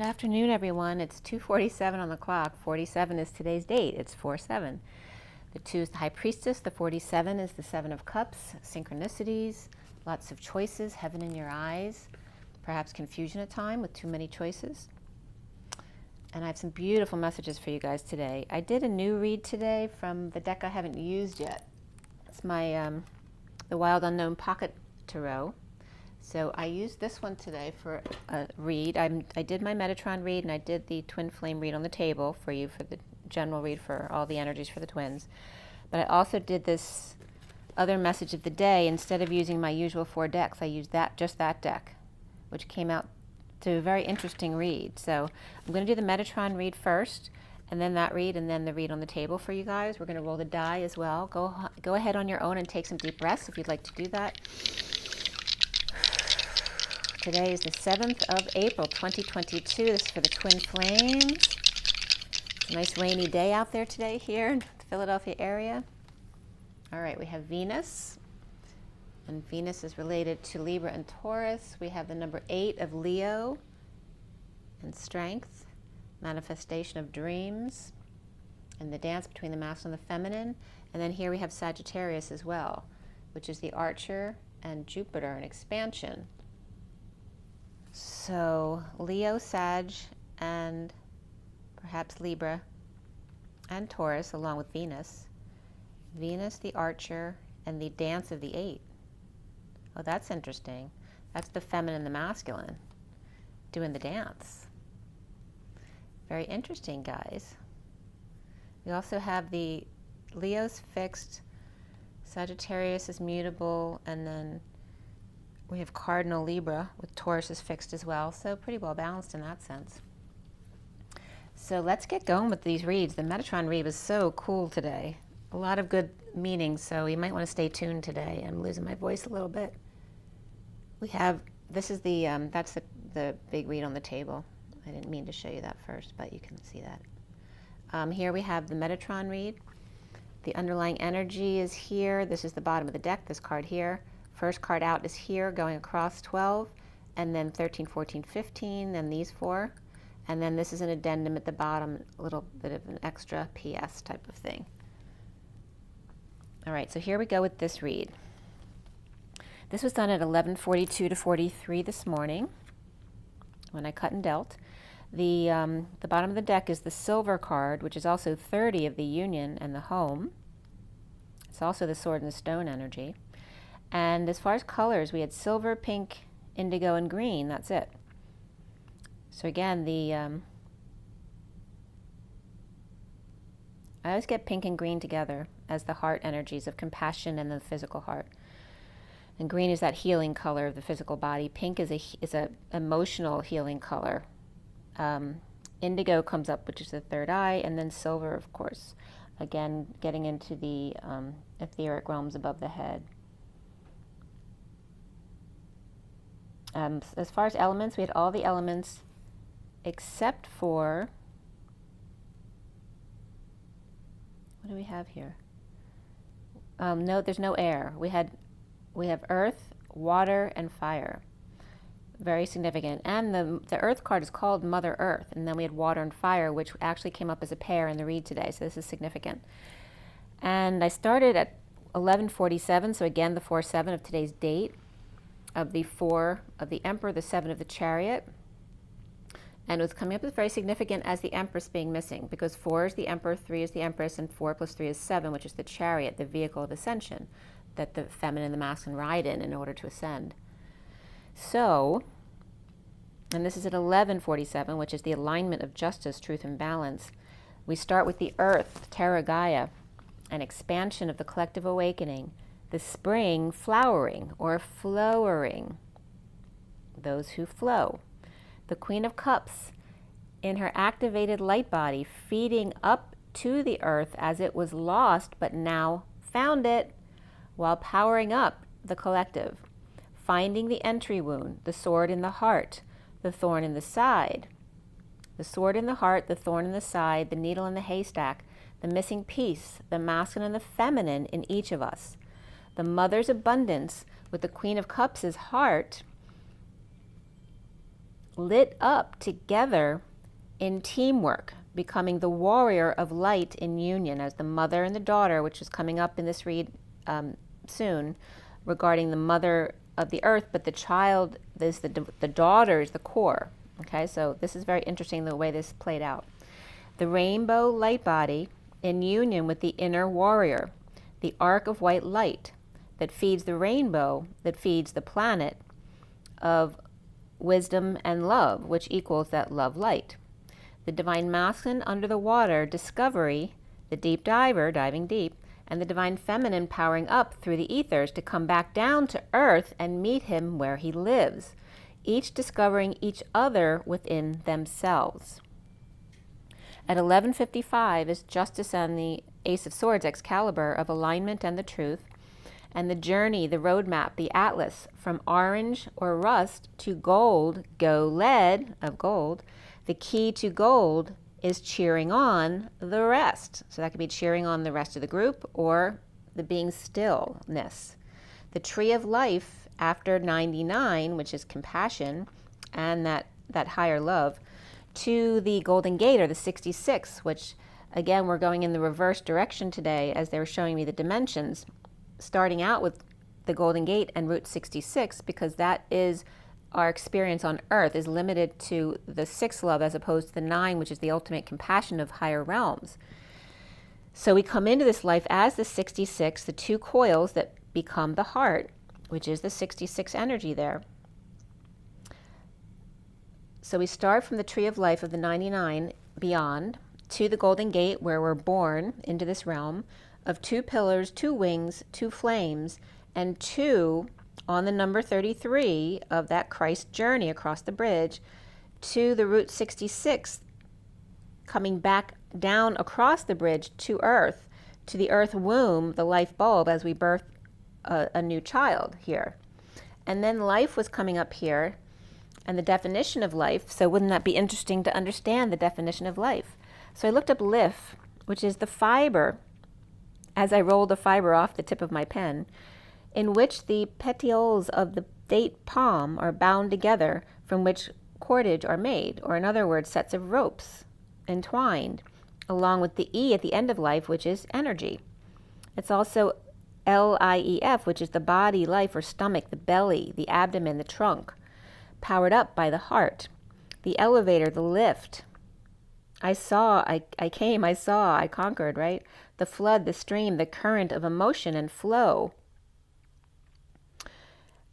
afternoon, everyone. It's 2:47 on the clock. 47 is today's date. It's 4-7. The 2 is the High Priestess. The 47 is the 7 of Cups. Synchronicities, lots of choices, heaven in your eyes, perhaps confusion at time with too many choices. And I have some beautiful messages for you guys today. I did a new read today from the deck I haven't used yet. It's my the Wild Unknown Pocket Tarot. So I used this one today for a read. I did my Metatron read, and I did the Twin Flame read on the table for you for the general read for all the energies for the twins. But I also did this other message of the day. Instead of using my usual 4 decks, I used just that deck, which came out to a very interesting read. So I'm going to do the Metatron read first, and then that read, and then the read on the table for you guys. We're going to roll the die as well. Go ahead on your own and take some deep breaths if you'd like to do that. Today is the 7th of April, 2022. This is for the Twin Flames. It's a nice rainy day out there today here in the Philadelphia area. All right, we have Venus. And Venus is related to Libra and Taurus. We have the number 8 of Leo and strength, manifestation of dreams, and the dance between the masculine and the feminine. And then here we have Sagittarius as well, which is the Archer and Jupiter, an expansion. So Leo, Sag, and perhaps Libra and Taurus, along with Venus. Venus, the Archer, and the dance of the 8. Oh, that's interesting. That's the feminine and the masculine doing the dance. Very interesting, guys. We also have the Leo's fixed, Sagittarius is mutable, and then we have Cardinal Libra with Taurus is fixed as well, so pretty well balanced in that sense. So let's get going with these reads. The Metatron read was so cool today. A lot of good meanings, so you might want to stay tuned today. I'm losing my voice a little bit. We have, this is the, that's the big read on the table. I didn't mean to show you that first, but you can see that. Here we have the Metatron read. The underlying energy is here. This is the bottom of the deck, this card here. First card out is here, going across 12, and then 13, 14, 15, then these 4. And then this is an addendum at the bottom, a little bit of an extra PS type of thing. All right, so here we go with this read. This was done at 11:42 to 43 this morning when I cut and dealt. The bottom of the deck is the silver card, which is also 30 of the union and the home. It's also the sword and the stone energy. And as far as colors, we had silver, pink, indigo, and green. That's it. So again, I always get pink and green together as the heart energies of compassion and the physical heart. And green is that healing color of the physical body. Pink is a emotional healing color. Indigo comes up, which is the third eye, and then silver, of course. Again, getting into the etheric realms above the head. As far as elements, we had all the elements except for, what do we have here? No, there's no air. We have earth, water, and fire. Very significant. And the earth card is called Mother Earth. And then we had water and fire, which actually came up as a pair in the read today. So this is significant. And I started at 11:47. So again, the 4-7 of today's date. Of the 4 of the Emperor, the 7 of the Chariot. And it was coming up as very significant as the Empress being missing, because 4 is the Emperor, 3 is the Empress, and 4 plus 3 is 7, which is the Chariot, the vehicle of ascension that the feminine and the masculine ride in order to ascend. So, and this is at 11:47, which is the alignment of justice, truth, and balance. We start with the Earth, Terra Gaia, an expansion of the collective awakening. The spring flowering or flowering, those who flow. The Queen of Cups in her activated light body feeding up to the earth as it was lost but now found it, while powering up the collective. Finding the entry wound, the sword in the heart, the thorn in the side. The sword in the heart, the thorn in the side, the needle in the haystack, the missing piece, the masculine and the feminine in each of us. The mother's abundance with the Queen of Cups' heart lit up together in teamwork, becoming the warrior of light in union as the mother and the daughter, which is coming up in this read soon regarding the mother of the earth, but the child is the daughter is the core. Okay, so this is very interesting the way this played out. The rainbow light body in union with the inner warrior, the arc of white light that feeds the rainbow, that feeds the planet of wisdom and love, which equals that love light. The divine masculine under the water, discovery, the deep diver, diving deep, and the divine feminine powering up through the ethers to come back down to earth and meet him where he lives, each discovering each other within themselves. At 11:55 is Justice and the Ace of Swords, Excalibur, of alignment and the truth, and the journey, the roadmap, the atlas, from orange or rust to gold, go lead of gold. The key to gold is cheering on the rest. So that could be cheering on the rest of the group or the being stillness. The tree of life after 99, which is compassion and that higher love, to the golden gate or the 66, which again, we're going in the reverse direction today as they were showing me the dimensions, starting out with the golden gate and route 66, because that is our experience on earth is limited to the 6 love as opposed to the 9, which is the ultimate compassion of higher realms. So we come into this life as the 66, the 2 coils that become the heart, which is the 66 energy there. So we start from the tree of life of the 99 beyond to the golden gate where we're born into this realm of 2 pillars, 2 wings, 2 flames, and 2 on the number 33 of that Christ journey across the bridge to the route 66, coming back down across the bridge to earth, to the earth womb, the life bulb, as we birth a new child here. And then life was coming up here and the definition of life. So wouldn't that be interesting to understand the definition of life? So I looked up lif, which is the fiber, as I rolled the fiber off the tip of my pen, in which the petioles of the date palm are bound together, from which cordage are made, or in other words, sets of ropes entwined, along with the E at the end of life, which is energy. It's also LIEF, which is the body, life, or stomach, the belly, the abdomen, the trunk, powered up by the heart, the elevator, the lift. I saw, I came, I saw, I conquered, right? The flood, the stream, the current of emotion and flow.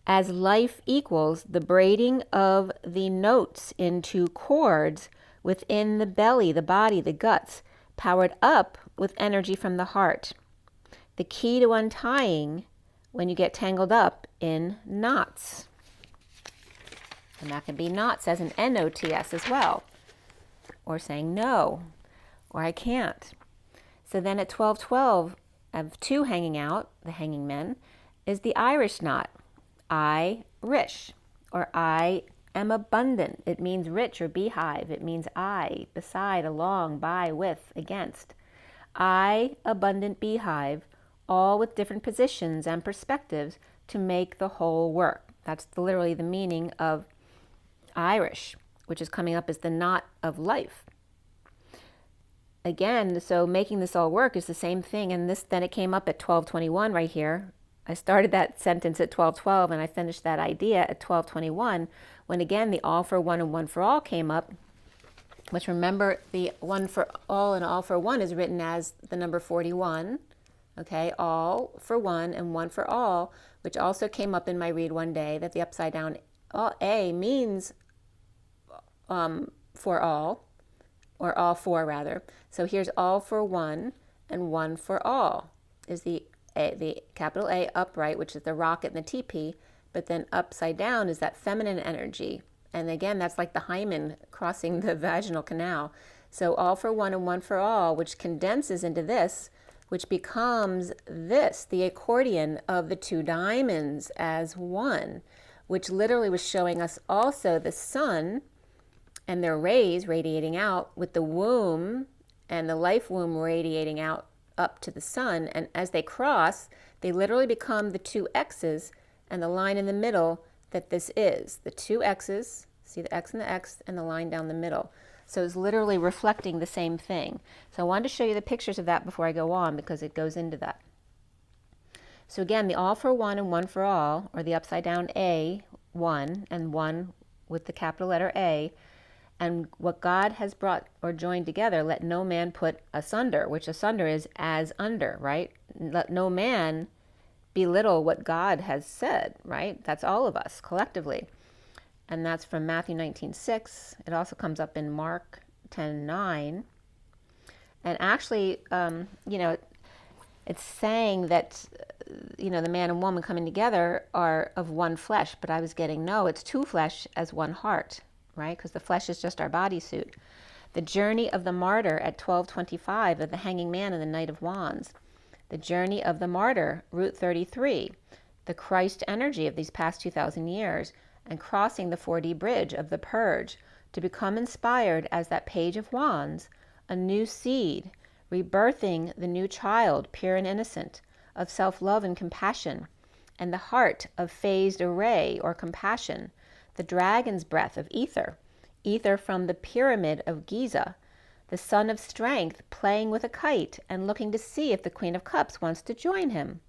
As life equals the braiding of the notes into chords within the belly, the body, the guts, powered up with energy from the heart. The key to untying when you get tangled up in knots. And that can be knots as an NOTS as well. Or saying no, or I can't. So then at 12:12 of 2 hanging out, the hanging men, is the Irish knot. I-rish, or I am abundant. It means rich or beehive. It means I, beside, along, by, with, against. I, abundant beehive, all with different positions and perspectives to make the whole work. That's literally the meaning of Irish, which is coming up as the knot of life. Again, so making this all work is the same thing, and then it came up at 12:21 right here. I started that sentence at 12:12 and I finished that idea at 12:21 when again the all for one and one for all came up, which remember the one for all and all for one is written as the number 41, okay, all for one and one for all, which also came up in my read one day that the upside down A means for all, or all for rather. So here's all for one and one for all is the capital A upright, which is the rocket and the TP, but then upside down is that feminine energy. And again, that's like the hymen crossing the vaginal canal. So all for one and one for all, which condenses into this, which becomes this, the accordion of the 2 diamonds as one, which literally was showing us also the sun and their rays radiating out with the womb and the life womb radiating out up to the sun. And as they cross, they literally become the 2 X's and the line in the middle that this is. The 2 X's See the X and the line down the middle. So it's literally reflecting the same thing. So I wanted to show you the pictures of that before I go on, because it goes into that. So again, the all for one and one for all, or the upside down A, one, and one with the capital letter A, and what God has brought or joined together, let no man put asunder, which asunder is as under, right? Let no man belittle what God has said, right? That's all of us collectively. And that's from Matthew 19:6. It also comes up in Mark 10:9. And actually, it's saying that, the man and woman coming together are of one flesh. But I was getting, no, it's two flesh as one heart, right? Because the flesh is just our bodysuit. The journey of the martyr at 12:25 of the hanging man in the Knight of Wands. The journey of the martyr, Route 33. The Christ energy of these past 2,000 years. And crossing the 4D bridge of the purge to become inspired as that page of wands, a new seed, rebirthing the new child, pure and innocent, of self-love and compassion, and the heart of phased array or compassion, the dragon's breath of ether, ether from the pyramid of Giza, the son of strength playing with a kite and looking to see if the Queen of Cups wants to join him,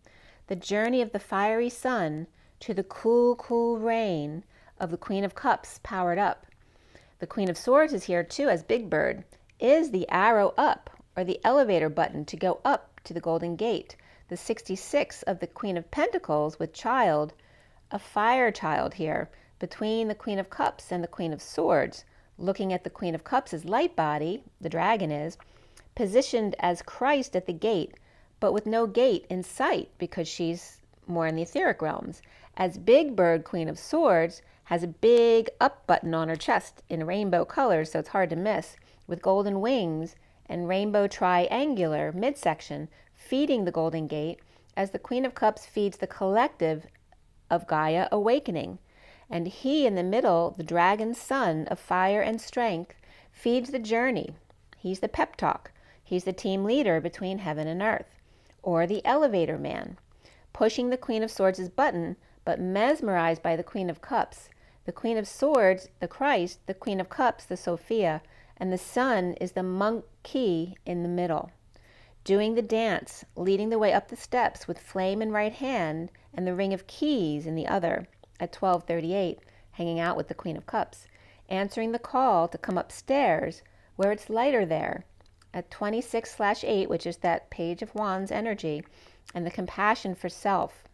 the journey of the fiery sun to the cool, cool rain of the Queen of Cups powered up. The Queen of Swords is here too as Big Bird, is the arrow up or the elevator button to go up to the Golden Gate. The 66 of the Queen of Pentacles with child, a fire child here between the Queen of Cups and the Queen of Swords, looking at the Queen of Cups as light body, the dragon is, positioned as Christ at the gate, but with no gate in sight because she's more in the etheric realms. As Big Bird, Queen of Swords, has a big up button on her chest in rainbow colors, so it's hard to miss, with golden wings and rainbow triangular midsection feeding the Golden Gate, as the Queen of Cups feeds the collective of Gaia awakening. And he in the middle, the dragon's son of fire and strength, feeds the journey. He's the pep talk. He's the team leader between heaven and earth, or the elevator man, pushing the Queen of Swords' button, but mesmerized by the Queen of Cups. The Queen of Swords, the Christ, the Queen of Cups, the Sophia, and the sun is the monk key in the middle, doing the dance, leading the way up the steps with flame in right hand and the ring of keys in the other at 12:38, hanging out with the Queen of Cups, answering the call to come upstairs where it's lighter there at 26/8, which is that page of wands energy, and the compassion for self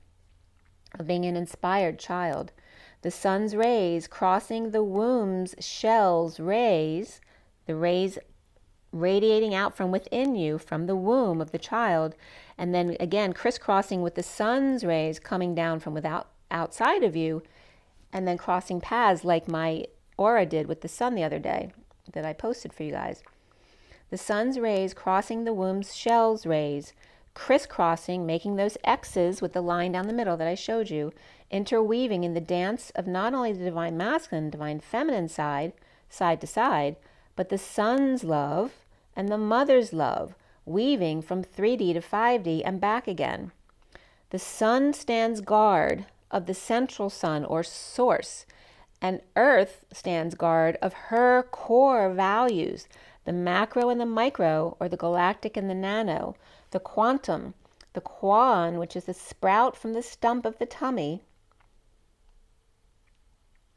of being an inspired child. The sun's rays crossing the womb's shell's rays, the rays radiating out from within you, from the womb of the child, and then again crisscrossing with the sun's rays coming down from outside of you, and then crossing paths like my aura did with the sun the other day that I posted for you guys. The sun's rays crossing the womb's shell's rays, crisscrossing, making those X's with the line down the middle that I showed you, interweaving in the dance of not only the divine masculine, divine feminine side, side to side, but the sun's love and the mother's love, weaving from 3D to 5D and back again. The sun stands guard of the central sun or source, and earth stands guard of her core values, the macro and the micro, or the galactic and the nano, the quantum, the quan, which is the sprout from the stump of the tummy.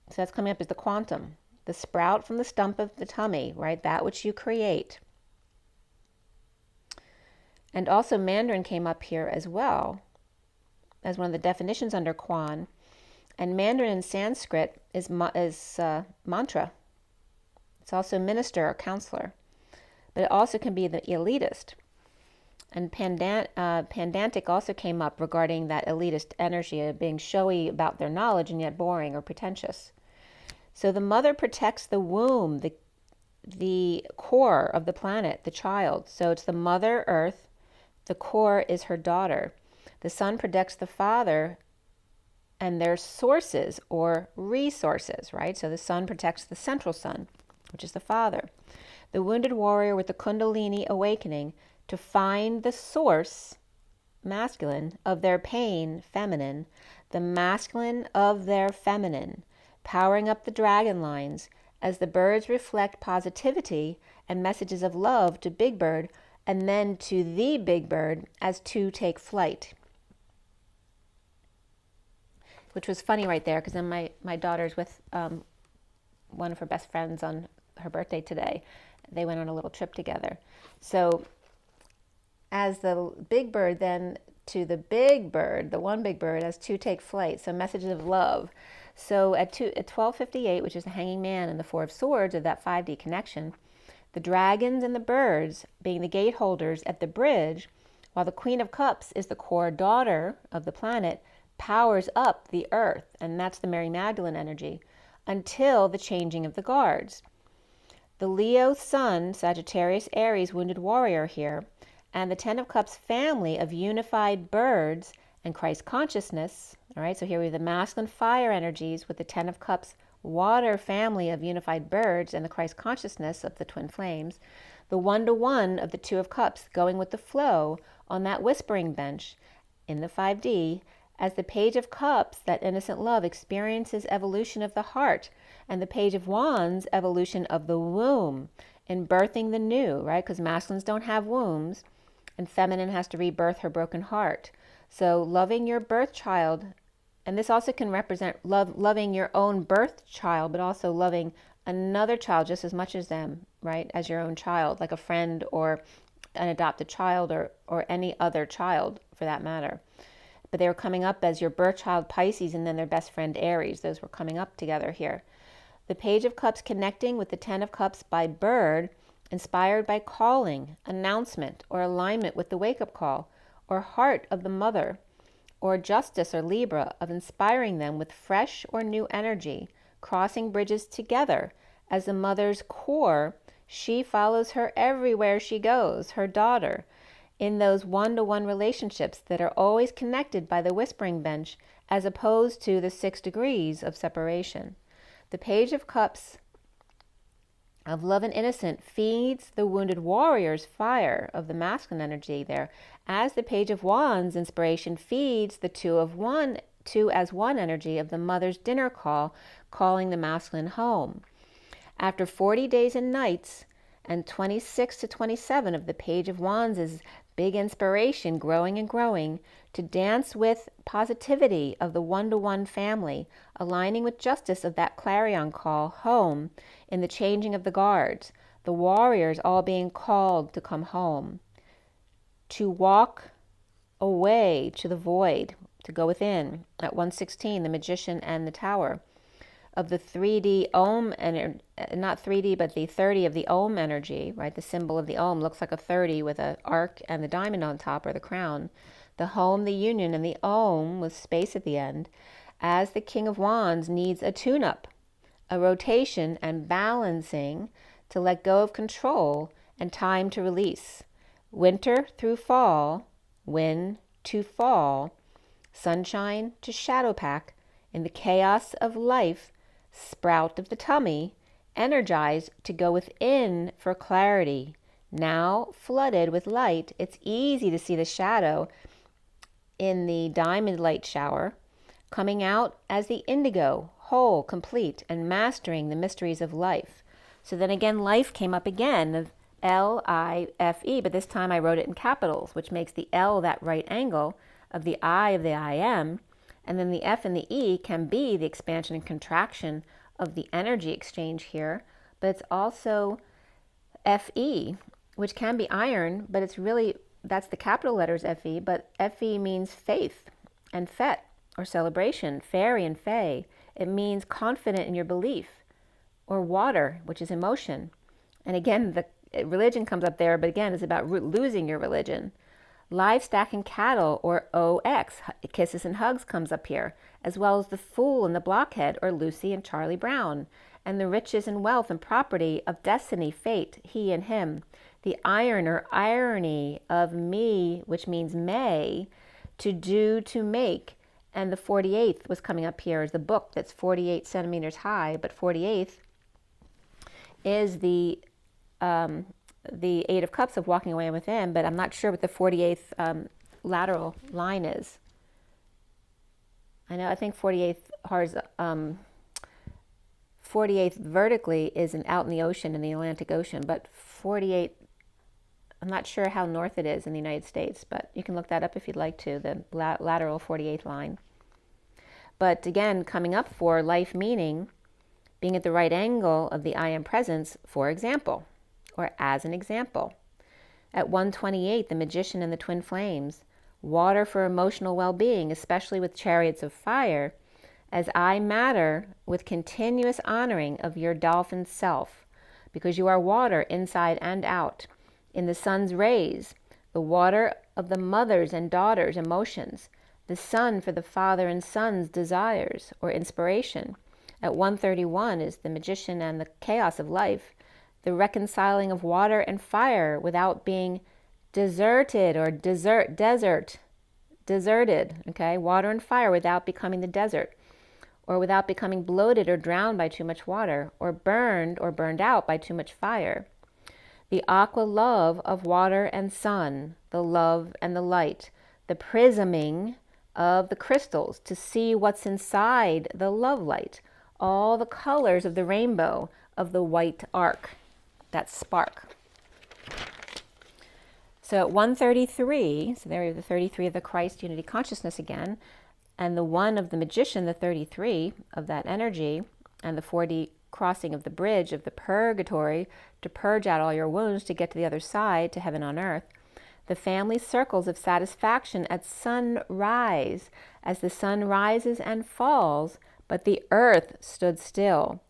So that's coming up as the quantum, the sprout from the stump of the tummy, right? That which you create. And also Mandarin came up here as well as one of the definitions under quan. And Mandarin in Sanskrit is mantra. It's also minister or counselor. But it also can be the elitist. And Pandantic also came up regarding that elitist energy of being showy about their knowledge and yet boring or pretentious. So the mother protects the womb, the core of the planet, the child. So it's the mother earth. The core is her daughter. The sun protects the father and their sources or resources, right? So the sun protects the central sun, which is the father. The wounded warrior with the Kundalini awakening to find the source, masculine, of their pain, feminine, the masculine of their feminine, powering up the dragon lines as the birds reflect positivity and messages of love to Big Bird and then to the Big Bird as two take flight. Which was funny right there, because then my daughter's with one of her best friends on her birthday today. They went on a little trip together. So as the Big Bird then to the Big Bird, the one Big Bird, as two take flight, so messages of love. So at 12:58, which is the Hanging Man and the Four of Swords of that 5D connection, the dragons and the birds being the gate holders at the bridge, while the Queen of Cups is the core daughter of the planet, powers up the earth, and that's the Mary Magdalene energy, until the changing of the guards. The Leo Sun, Sagittarius, Aries, wounded warrior here, and the Ten of Cups family of unified birds and Christ consciousness. All right, so here we have the masculine fire energies with the Ten of Cups water family of unified birds and the Christ consciousness of the twin flames. The one-to-one of the Two of Cups going with the flow on that whispering bench in the 5D as the Page of Cups, that innocent love, experiences evolution of the heart, and the Page of Wands, evolution of the womb in birthing the new, right? Because masculines don't have wombs, and feminine has to rebirth her broken heart. So loving your birth child, and this also can represent loving your own birth child, but also loving another child just as much as them, right? As your own child, like a friend or an adopted child or any other child for that matter. But they were coming up as your birth child Pisces and then their best friend Aries. Those were coming up together here. The Page of Cups connecting with the Ten of Cups by bird, inspired by calling, announcement, or alignment with the wake-up call, or heart of the mother, or justice or Libra of inspiring them with fresh or new energy, crossing bridges together as the mother's core. She follows her everywhere she goes, her daughter, in those one-to-one relationships that are always connected by the whispering bench as opposed to the 6 degrees of separation. The Page of Cups of love and innocent feeds the wounded warrior's fire of the masculine energy there, as the Page of Wands inspiration feeds the two as one energy of the mother's dinner call, calling the masculine home. After 40 days and nights and 26 to 27 of the Page of Wands' big inspiration growing and growing, to dance with positivity of the one-to-one family, aligning with justice of that clarion call home in the changing of the guards, the warriors all being called to come home, to walk away to the void, to go within. At 116, the Magician and the Tower of the 3D Om, and not 3D, but the 30 of the Om energy, right? The symbol of the Om looks like a 30 with an arc and the diamond on top, or the crown. The home, the union, and the Om with space at the end, as the King of Wands needs a tune-up, a rotation and balancing to let go of control and time to release. Winter through fall, win to fall, sunshine to shadow pack, in the chaos of life, sprout of the tummy, energized to go within for clarity. Now flooded with light, it's easy to see the shadow in the diamond light shower, coming out as the indigo, whole, complete, and mastering the mysteries of life. So then again, life came up again, of L-I-F-E, but this time I wrote it in capitals, which makes the L that right angle of the I of the I-am, and then the F and the E can be the expansion and contraction of the energy exchange here, but it's also F-E, which can be iron, but it's really, that's the capital letters F-E, but F-E means faith and fete, or celebration, fairy and fae. It means confident in your belief, or water, which is emotion. And again, the religion comes up there, but again, it's about losing your religion. Livestock and cattle, or OX, kisses and hugs, comes up here, as well as the fool and the blockhead, or Lucy and Charlie Brown, and the riches and wealth and property of destiny, fate, he and him. The iron or irony of me, which means may, to do, to make, and the 48th was coming up here as the book that's 48 centimeters high, but 48th is the 8 of Cups of walking away within, but I'm not sure what the 48th lateral line is. I think 48th 48th vertically is out in the ocean, in the Atlantic Ocean, but 48, I'm not sure how north it is in the United States, but you can look that up if you'd like to, the lateral 48th line. But again, coming up for life meaning, being at the right angle of the I am presence, for example, or as an example. At 128, the Magician and the Twin Flames, water for emotional well-being, especially with chariots of fire, as I matter with continuous honoring of your dolphin self, because you are water inside and out. In the sun's rays, the water of the mother's and daughter's emotions, the sun for the father and son's desires or inspiration. At 131 is the Magician and the chaos of life, the reconciling of water and fire without being deserted or deserted, okay? Water and fire without becoming the desert, or without becoming bloated or drowned by too much water, or burned out by too much fire. The aqua love of water and sun, the love and the light, the prisming of the crystals to see what's inside the love light, all the colors of the rainbow of the white arc, that spark. So at 133, so there we have the 33 of the Christ unity consciousness again, and the 1 of the Magician, the 33 of that energy, and the 40 crossing of the bridge of the purgatory to purge out all your wounds to get to the other side, to heaven on earth. The family circles of satisfaction at sunrise, as the sun rises and falls, but the earth stood still.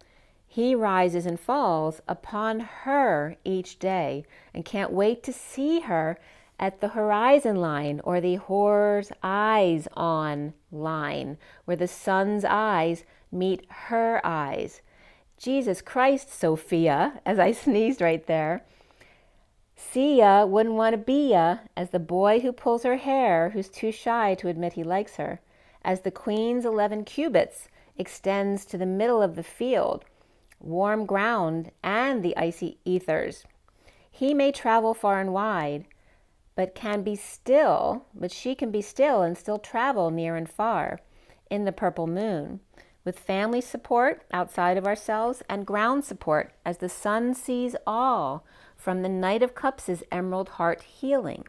He rises and falls upon her each day, and can't wait to see her at the horizon line, or the whore's eyes on line, where the sun's eyes meet her eyes. Jesus Christ, Sophia, as I sneezed right there. See ya, wouldn't want to be ya, as the boy who pulls her hair, who's too shy to admit he likes her, as the queen's 11 cubits extends to the middle of the field, warm ground and the icy ethers. He may travel far and wide, but she can be still and still travel near and far in the purple moon, with family support outside of ourselves and ground support as the sun sees all from the Knight of Cups' emerald heart healing.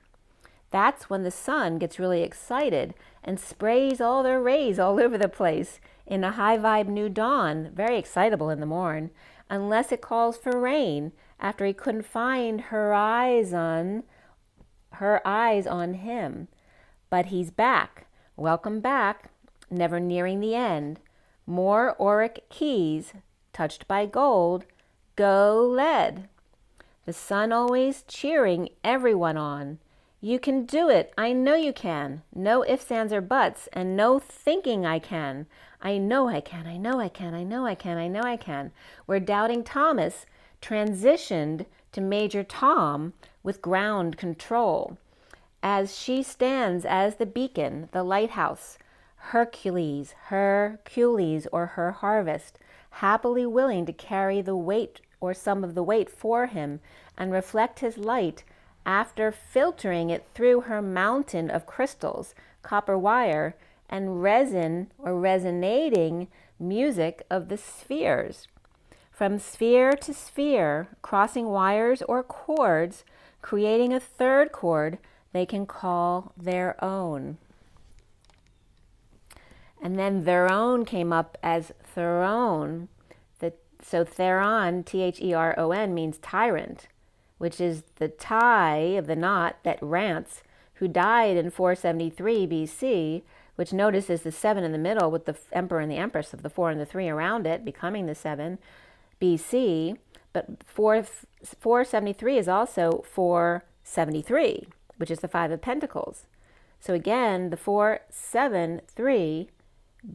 That's when the sun gets really excited and sprays all their rays all over the place in a high vibe new dawn, very excitable in the morn, unless it calls for rain after he couldn't find her eyes on him. But he's back. Welcome back, never nearing the end. More auric keys, touched by gold, go lead. The sun always cheering everyone on. You can do it. I know you can. No ifs, ands, or buts, and no thinking I can. I know I can. I know I can. I know I can. I know I can. Where doubting Thomas transitioned to Major Tom with ground control. As she stands as the beacon, the lighthouse, Hercules, or her harvest, happily willing to carry the weight or some of the weight for him and reflect his light after filtering it through her mountain of crystals, copper wire, and resin or resonating music of the spheres. From sphere to sphere, crossing wires or cords, creating a third chord they can call their own. And then their own came up as Theron. So Theron, Theron, means tyrant, which is the tie of the knot that rants, who died in 473 BC, which notice is the 7 in the middle with the emperor and the empress of the 4 and the 3 around it, becoming the 7 BC. But 473 is also 473, which is the 5 of Pentacles. So again, the 473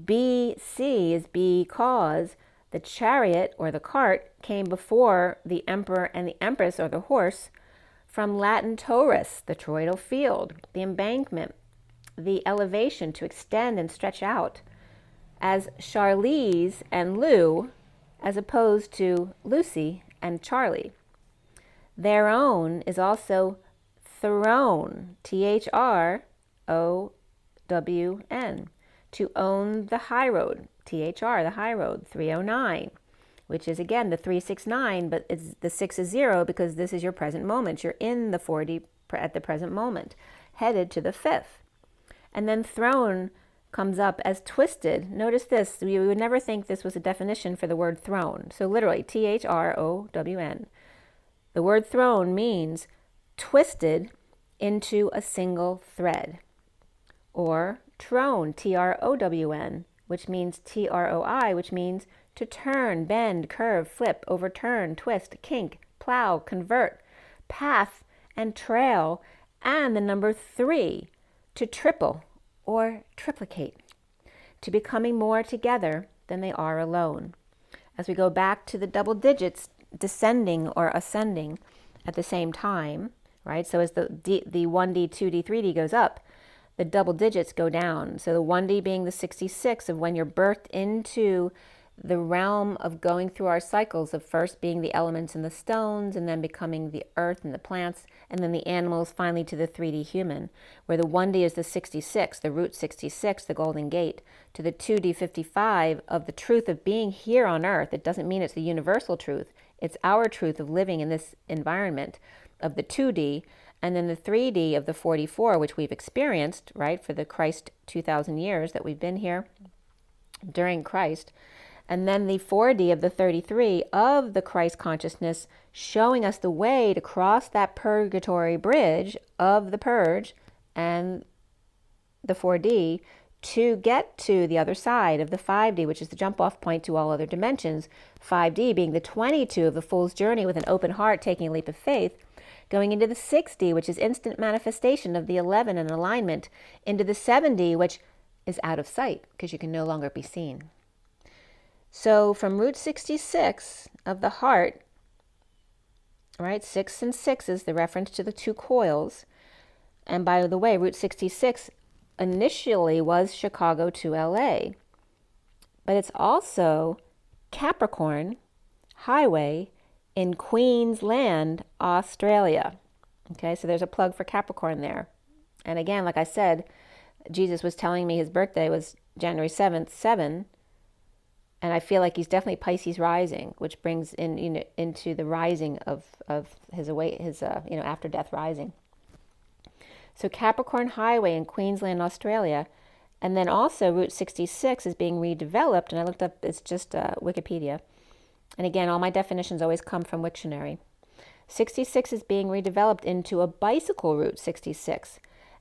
BC is because the chariot or the cart came before the emperor and the empress or the horse from Latin Taurus, the toroidal field, the embankment, the elevation to extend and stretch out, as Charlize and Lou, as opposed to Lucy and Charlie. Their own is also Throne, THROWN, to own the high road, THR, the high road, 309. which is again the 369, but the 6 is 0 because this is your present moment. You're in the 4D at the present moment, headed to the 5th. And then throne comes up as twisted. Notice this, you would never think this was a definition for the word throne. So literally, THROWN. The word throne means twisted into a single thread. Or trone, TROWN, which means TROI, which means to turn, bend, curve, flip, overturn, twist, kink, plow, convert, path, and trail, and the number 3, to triple or triplicate, to becoming more together than they are alone. As we go back to the double digits descending or ascending at the same time, right? So as the 1D, 2D, 3D goes up, the double digits go down. So the 1D being the 66 of when you're birthed into the realm of going through our cycles of first being the elements and the stones, and then becoming the earth and the plants, and then the animals, finally to the 3D human, where the 1D is the 66, the root 66, the golden gate, to the 2D 55 of the truth of being here on earth. It doesn't mean it's the universal truth. It's our truth of living in this environment of the 2D, and then the 3D of the 44, which we've experienced, right, for the Christ 2,000 years that we've been here during Christ. And then the 4D of the 33 of the Christ consciousness, showing us the way to cross that purgatory bridge of the purge and the 4D to get to the other side of the 5D, which is the jump off point to all other dimensions. 5D being the 22 of the fool's journey with an open heart, taking a leap of faith, going into the 6D, which is instant manifestation of the 11 and alignment, into the 7D, which is out of sight because you can no longer be seen. So from root 66 of the heart, right, 6 and 6 is the reference to the 2 coils. And by the way, route 66 initially was Chicago to LA. But it's also Capricorn Highway in Queensland, Australia. Okay, so there's a plug for Capricorn there. And again, like I said, Jesus was telling me his birthday was January 7th, 7. And I feel like he's definitely Pisces rising, which brings in into the rising of his after death rising. So Capricorn Highway in Queensland, Australia, and then also Route 66 is being redeveloped. And I looked up, it's just Wikipedia. And again, all my definitions always come from Wiktionary. 66 is being redeveloped into a bicycle route 66.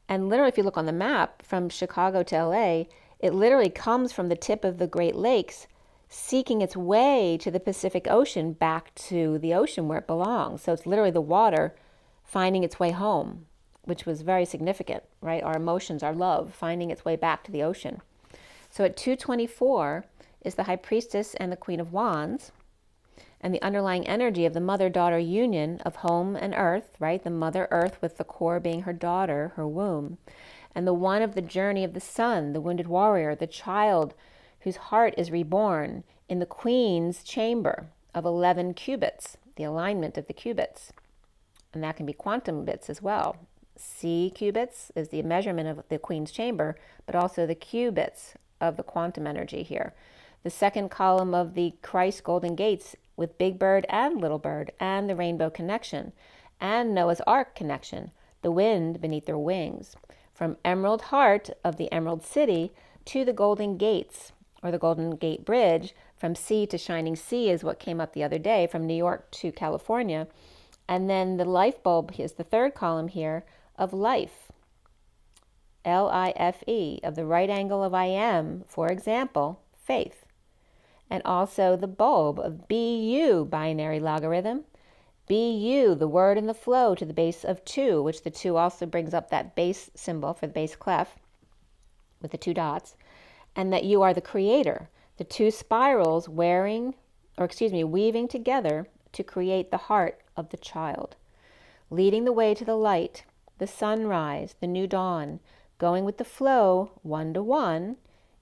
And literally, if you look on the map from Chicago to LA, it literally comes from the tip of the Great Lakes, seeking its way to the Pacific Ocean, back to the ocean where it belongs. So it's literally the water finding its way home, which was very significant, right? Our emotions, our love, finding its way back to the ocean. So at 224 is the High Priestess and the Queen of Wands, and the underlying energy of the mother-daughter union of home and earth, right? The Mother Earth with the core being her daughter, her womb. And the one of the journey of the sun, the wounded warrior, the child whose heart is reborn in the Queen's chamber of 11 qubits, the alignment of the qubits. And that can be quantum bits as well. C qubits is the measurement of the Queen's chamber, but also the qubits of the quantum energy here. The second column of the Christ Golden Gates with Big Bird and Little Bird, and the Rainbow Connection, and Noah's Ark Connection, the wind beneath their wings. From Emerald Heart of the Emerald City to the Golden Gates, or the Golden Gate Bridge, from sea to shining sea is what came up the other day, from New York to California. And then the life bulb is the third column here of life, L-I-F-E, of the right angle of I am, for example, faith. And also the bulb of BU, binary logarithm, BU, the word and the flow to the base of 2, which the 2 also brings up that base symbol for the base clef with the 2 dots. And that you are the creator, the 2 spirals weaving together to create the heart of the child, leading the way to the light, the sunrise, the new dawn, going with the flow 1-to-1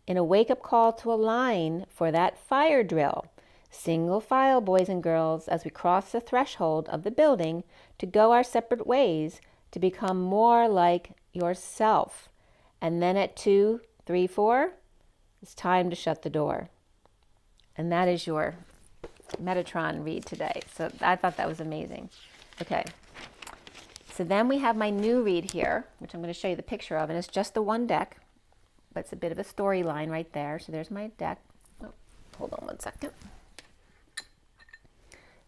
in a wake-up call to align for that fire drill, single file, boys and girls, as we cross the threshold of the building to go our separate ways to become more like yourself. And then at 2, 3, 4, it's time to shut the door. And that is your Metatron read today. So I thought that was amazing. Okay. So then we have my new read here, which I'm going to show you the picture of, and it's just the one deck, but it's a bit of a storyline right there. So there's my deck. Oh, hold on one second.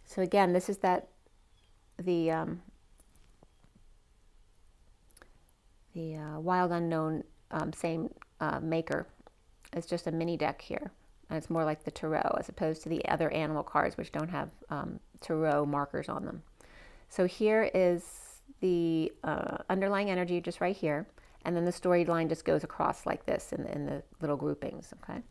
So again, this is the Wild Unknown, same maker. It's just a mini deck here, and it's more like the tarot as opposed to the other animal cards, which don't have tarot markers on them. So here is the underlying energy just right here, and then the storyline just goes across like this in the little groupings, okay?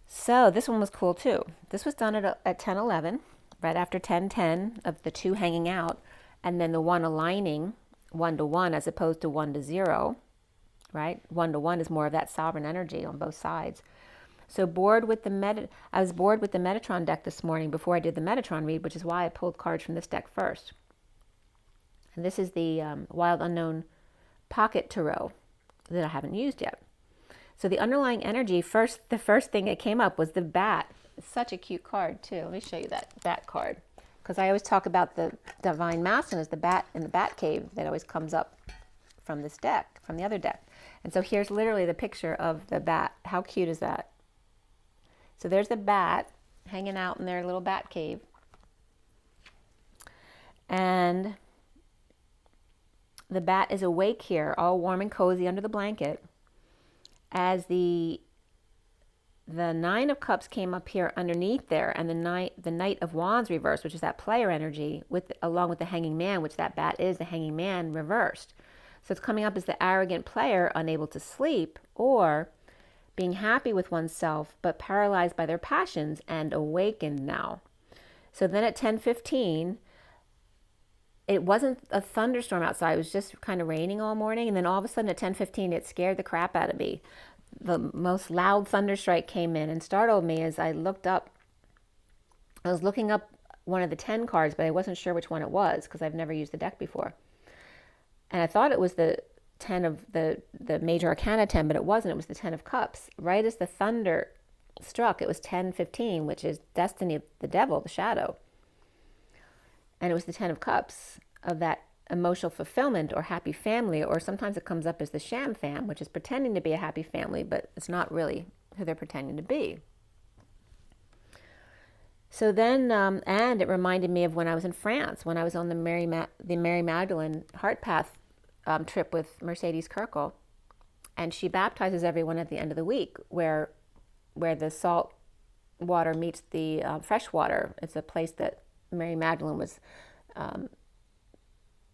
So this one was cool too. This was done at 10:11, right after 10:10 of the two hanging out, and then the one aligning 1 to 1 as opposed to 1 to 0, right? 1 to 1 is more of that sovereign energy on both sides. So I was bored with the Metatron deck this morning before I did the Metatron read, which is why I pulled cards from this deck first. And this is the Wild Unknown Pocket Tarot that I haven't used yet. So the underlying energy, the first thing that came up was the bat. It's such a cute card too. Let me show you that bat card, because I always talk about the Divine Masculine as the bat in the bat cave that always comes up from this deck, from the other deck. And so here's literally the picture of the bat. How cute is that? So there's the bat hanging out in their little bat cave. And the bat is awake here, all warm and cozy under the blanket, as the 9 of Cups came up here underneath there, and the Knight of Wands reversed, which is that player energy, along with the Hanging Man, which that bat is, the Hanging Man reversed. So it's coming up as the arrogant player, unable to sleep, or being happy with oneself, but paralyzed by their passions and awakened now. So then at 10:15, it wasn't a thunderstorm outside. It was just kind of raining all morning. And then all of a sudden at 10:15, it scared the crap out of me. The most loud thunderstrike came in and startled me as I looked up. I was looking up one of the 10 cards, but I wasn't sure which one it was because I've never used the deck before. And I thought it was the 10 of the Major Arcana 10, but it wasn't. It was the 10 of Cups. Right as the thunder struck, it was 10:15, which is destiny of the devil, the shadow. And it was the 10 of Cups, of that emotional fulfillment or happy family, or sometimes it comes up as the sham fam, which is pretending to be a happy family, but it's not really who they're pretending to be. So then, and it reminded me of when I was in France, when I was on the Mary Magdalene Heart Path trip with Mercedes Kirkle, and she baptizes everyone at the end of the week, where the salt water meets the fresh water. It's a place that Mary Magdalene was,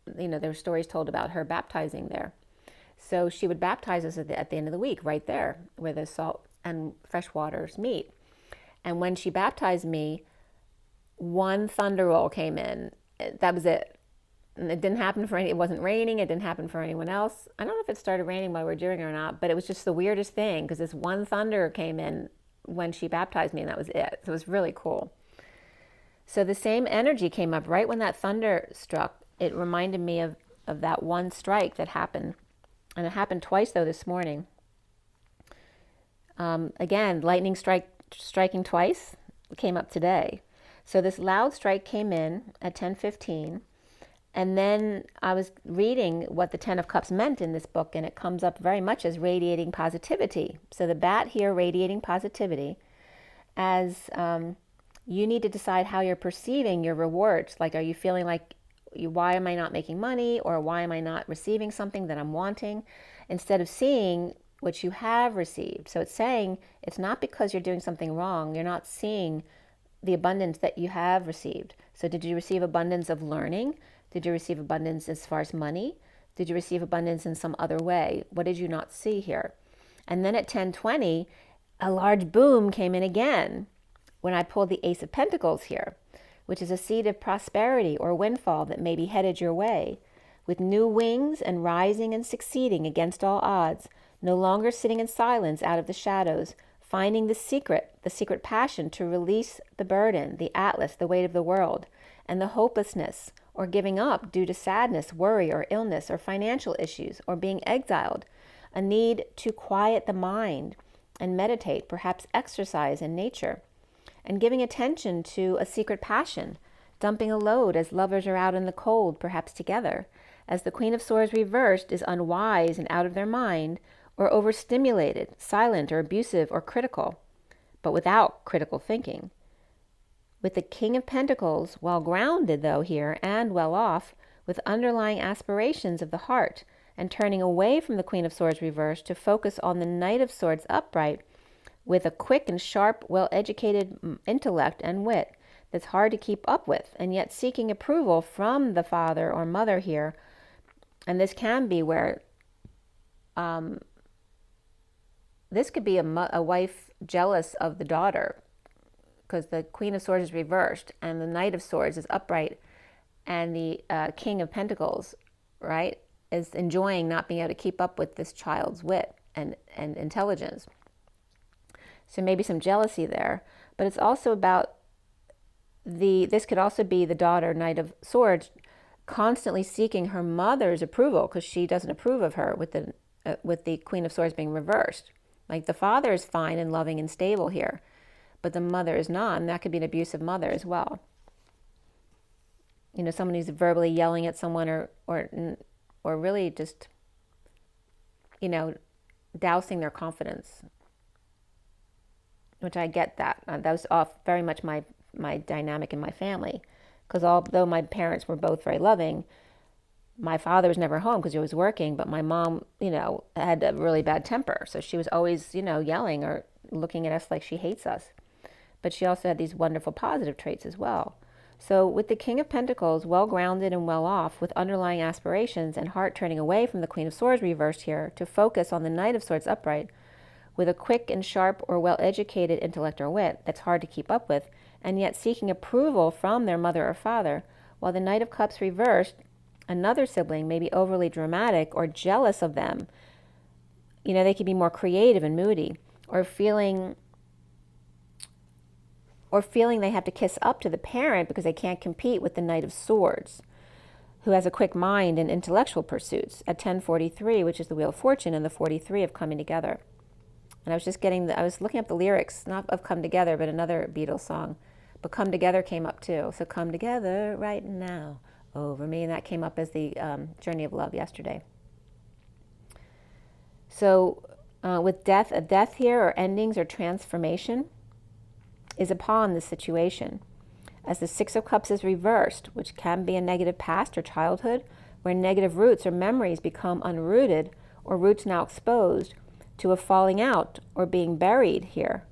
there were stories told about her baptizing there. So she would baptize us at the end of the week, right there, where the salt and fresh waters meet. And when she baptized me, one thunder roll came in. That was it. And it didn't happen it wasn't raining. It didn't happen for anyone else. I don't know if it started raining while we were doing it or not, but it was just the weirdest thing because this one thunder came in when she baptized me, and that was it. So it was really cool. So the same energy came up right when that thunder struck. It reminded me of that one strike that happened. And it happened twice, though, this morning. Again, lightning striking twice came up today. So this loud strike came in at 10:15. And then I was reading what the 10 of Cups meant in this book, and it comes up very much as radiating positivity. So the bat here, radiating positivity, as you need to decide how you're perceiving your rewards. Like, are you feeling like, why am I not making money? Or why am I not receiving something that I'm wanting? Instead of seeing what you have received. So it's saying it's not because you're doing something wrong. You're not seeing the abundance that you have received. So did you receive abundance of learning? Did you receive abundance as far as money? Did you receive abundance in some other way? What did you not see here? And then at 10:20, a large boom came in again when I pulled the Ace of Pentacles here, which is a seed of prosperity or windfall that may be headed your way, with new wings and rising and succeeding against all odds, no longer sitting in silence out of the shadows, finding the secret passion to release the burden, the atlas, the weight of the world, and the hopelessness or giving up due to sadness, worry, or illness, or financial issues, or being exiled, a need to quiet the mind and meditate, perhaps exercise in nature, and giving attention to a secret passion, dumping a load as lovers are out in the cold, perhaps together, as the Queen of Swords reversed is unwise and out of their mind, or overstimulated, silent or abusive or critical, but without critical thinking. With the King of Pentacles, well grounded though here and well off, with underlying aspirations of the heart, and turning away from the Queen of Swords reversed to focus on the Knight of Swords upright, with a quick and sharp, well-educated intellect and wit that's hard to keep up with, and yet seeking approval from the father or mother here. And this can be where this could be a wife jealous of the daughter, because the Queen of Swords is reversed and the Knight of Swords is upright, and the King of Pentacles, right, is enjoying not being able to keep up with this child's wit and intelligence. So maybe some jealousy there, but it's also about this could also be the daughter, Knight of Swords, constantly seeking her mother's approval because she doesn't approve of her with the Queen of Swords being reversed. Like the father is fine and loving and stable here, but the mother is not, and that could be an abusive mother as well. You know, someone who's verbally yelling at someone or really just, you know, dousing their confidence, which I get that. That was very much my dynamic in my family, because although my parents were both very loving, my father was never home because he was working, but my mom, you know, had a really bad temper. So she was always, you know, yelling or looking at us like she hates us. But she also had these wonderful positive traits as well. So with the King of Pentacles, well-grounded and well-off, with underlying aspirations and heart turning away from the Queen of Swords reversed here to focus on the Knight of Swords upright, with a quick and sharp or well-educated intellect or wit that's hard to keep up with, and yet seeking approval from their mother or father, while the Knight of Cups reversed, another sibling may be overly dramatic or jealous of them. You know, they could be more creative and moody, or feeling they have to kiss up to the parent because they can't compete with the Knight of Swords, who has a quick mind and intellectual pursuits at 1043, which is the Wheel of Fortune, and the 43 of coming together. And I was looking up the lyrics, not of Come Together, but another Beatles song. But Come Together came up too. So come together right now over me. And that came up as the Journey of Love yesterday. So with death, a death here, or endings or transformation, is upon this situation. As the Six of Cups is reversed, which can be a negative past or childhood, where negative roots or memories become unrooted, or roots now exposed to a falling out or being buried here.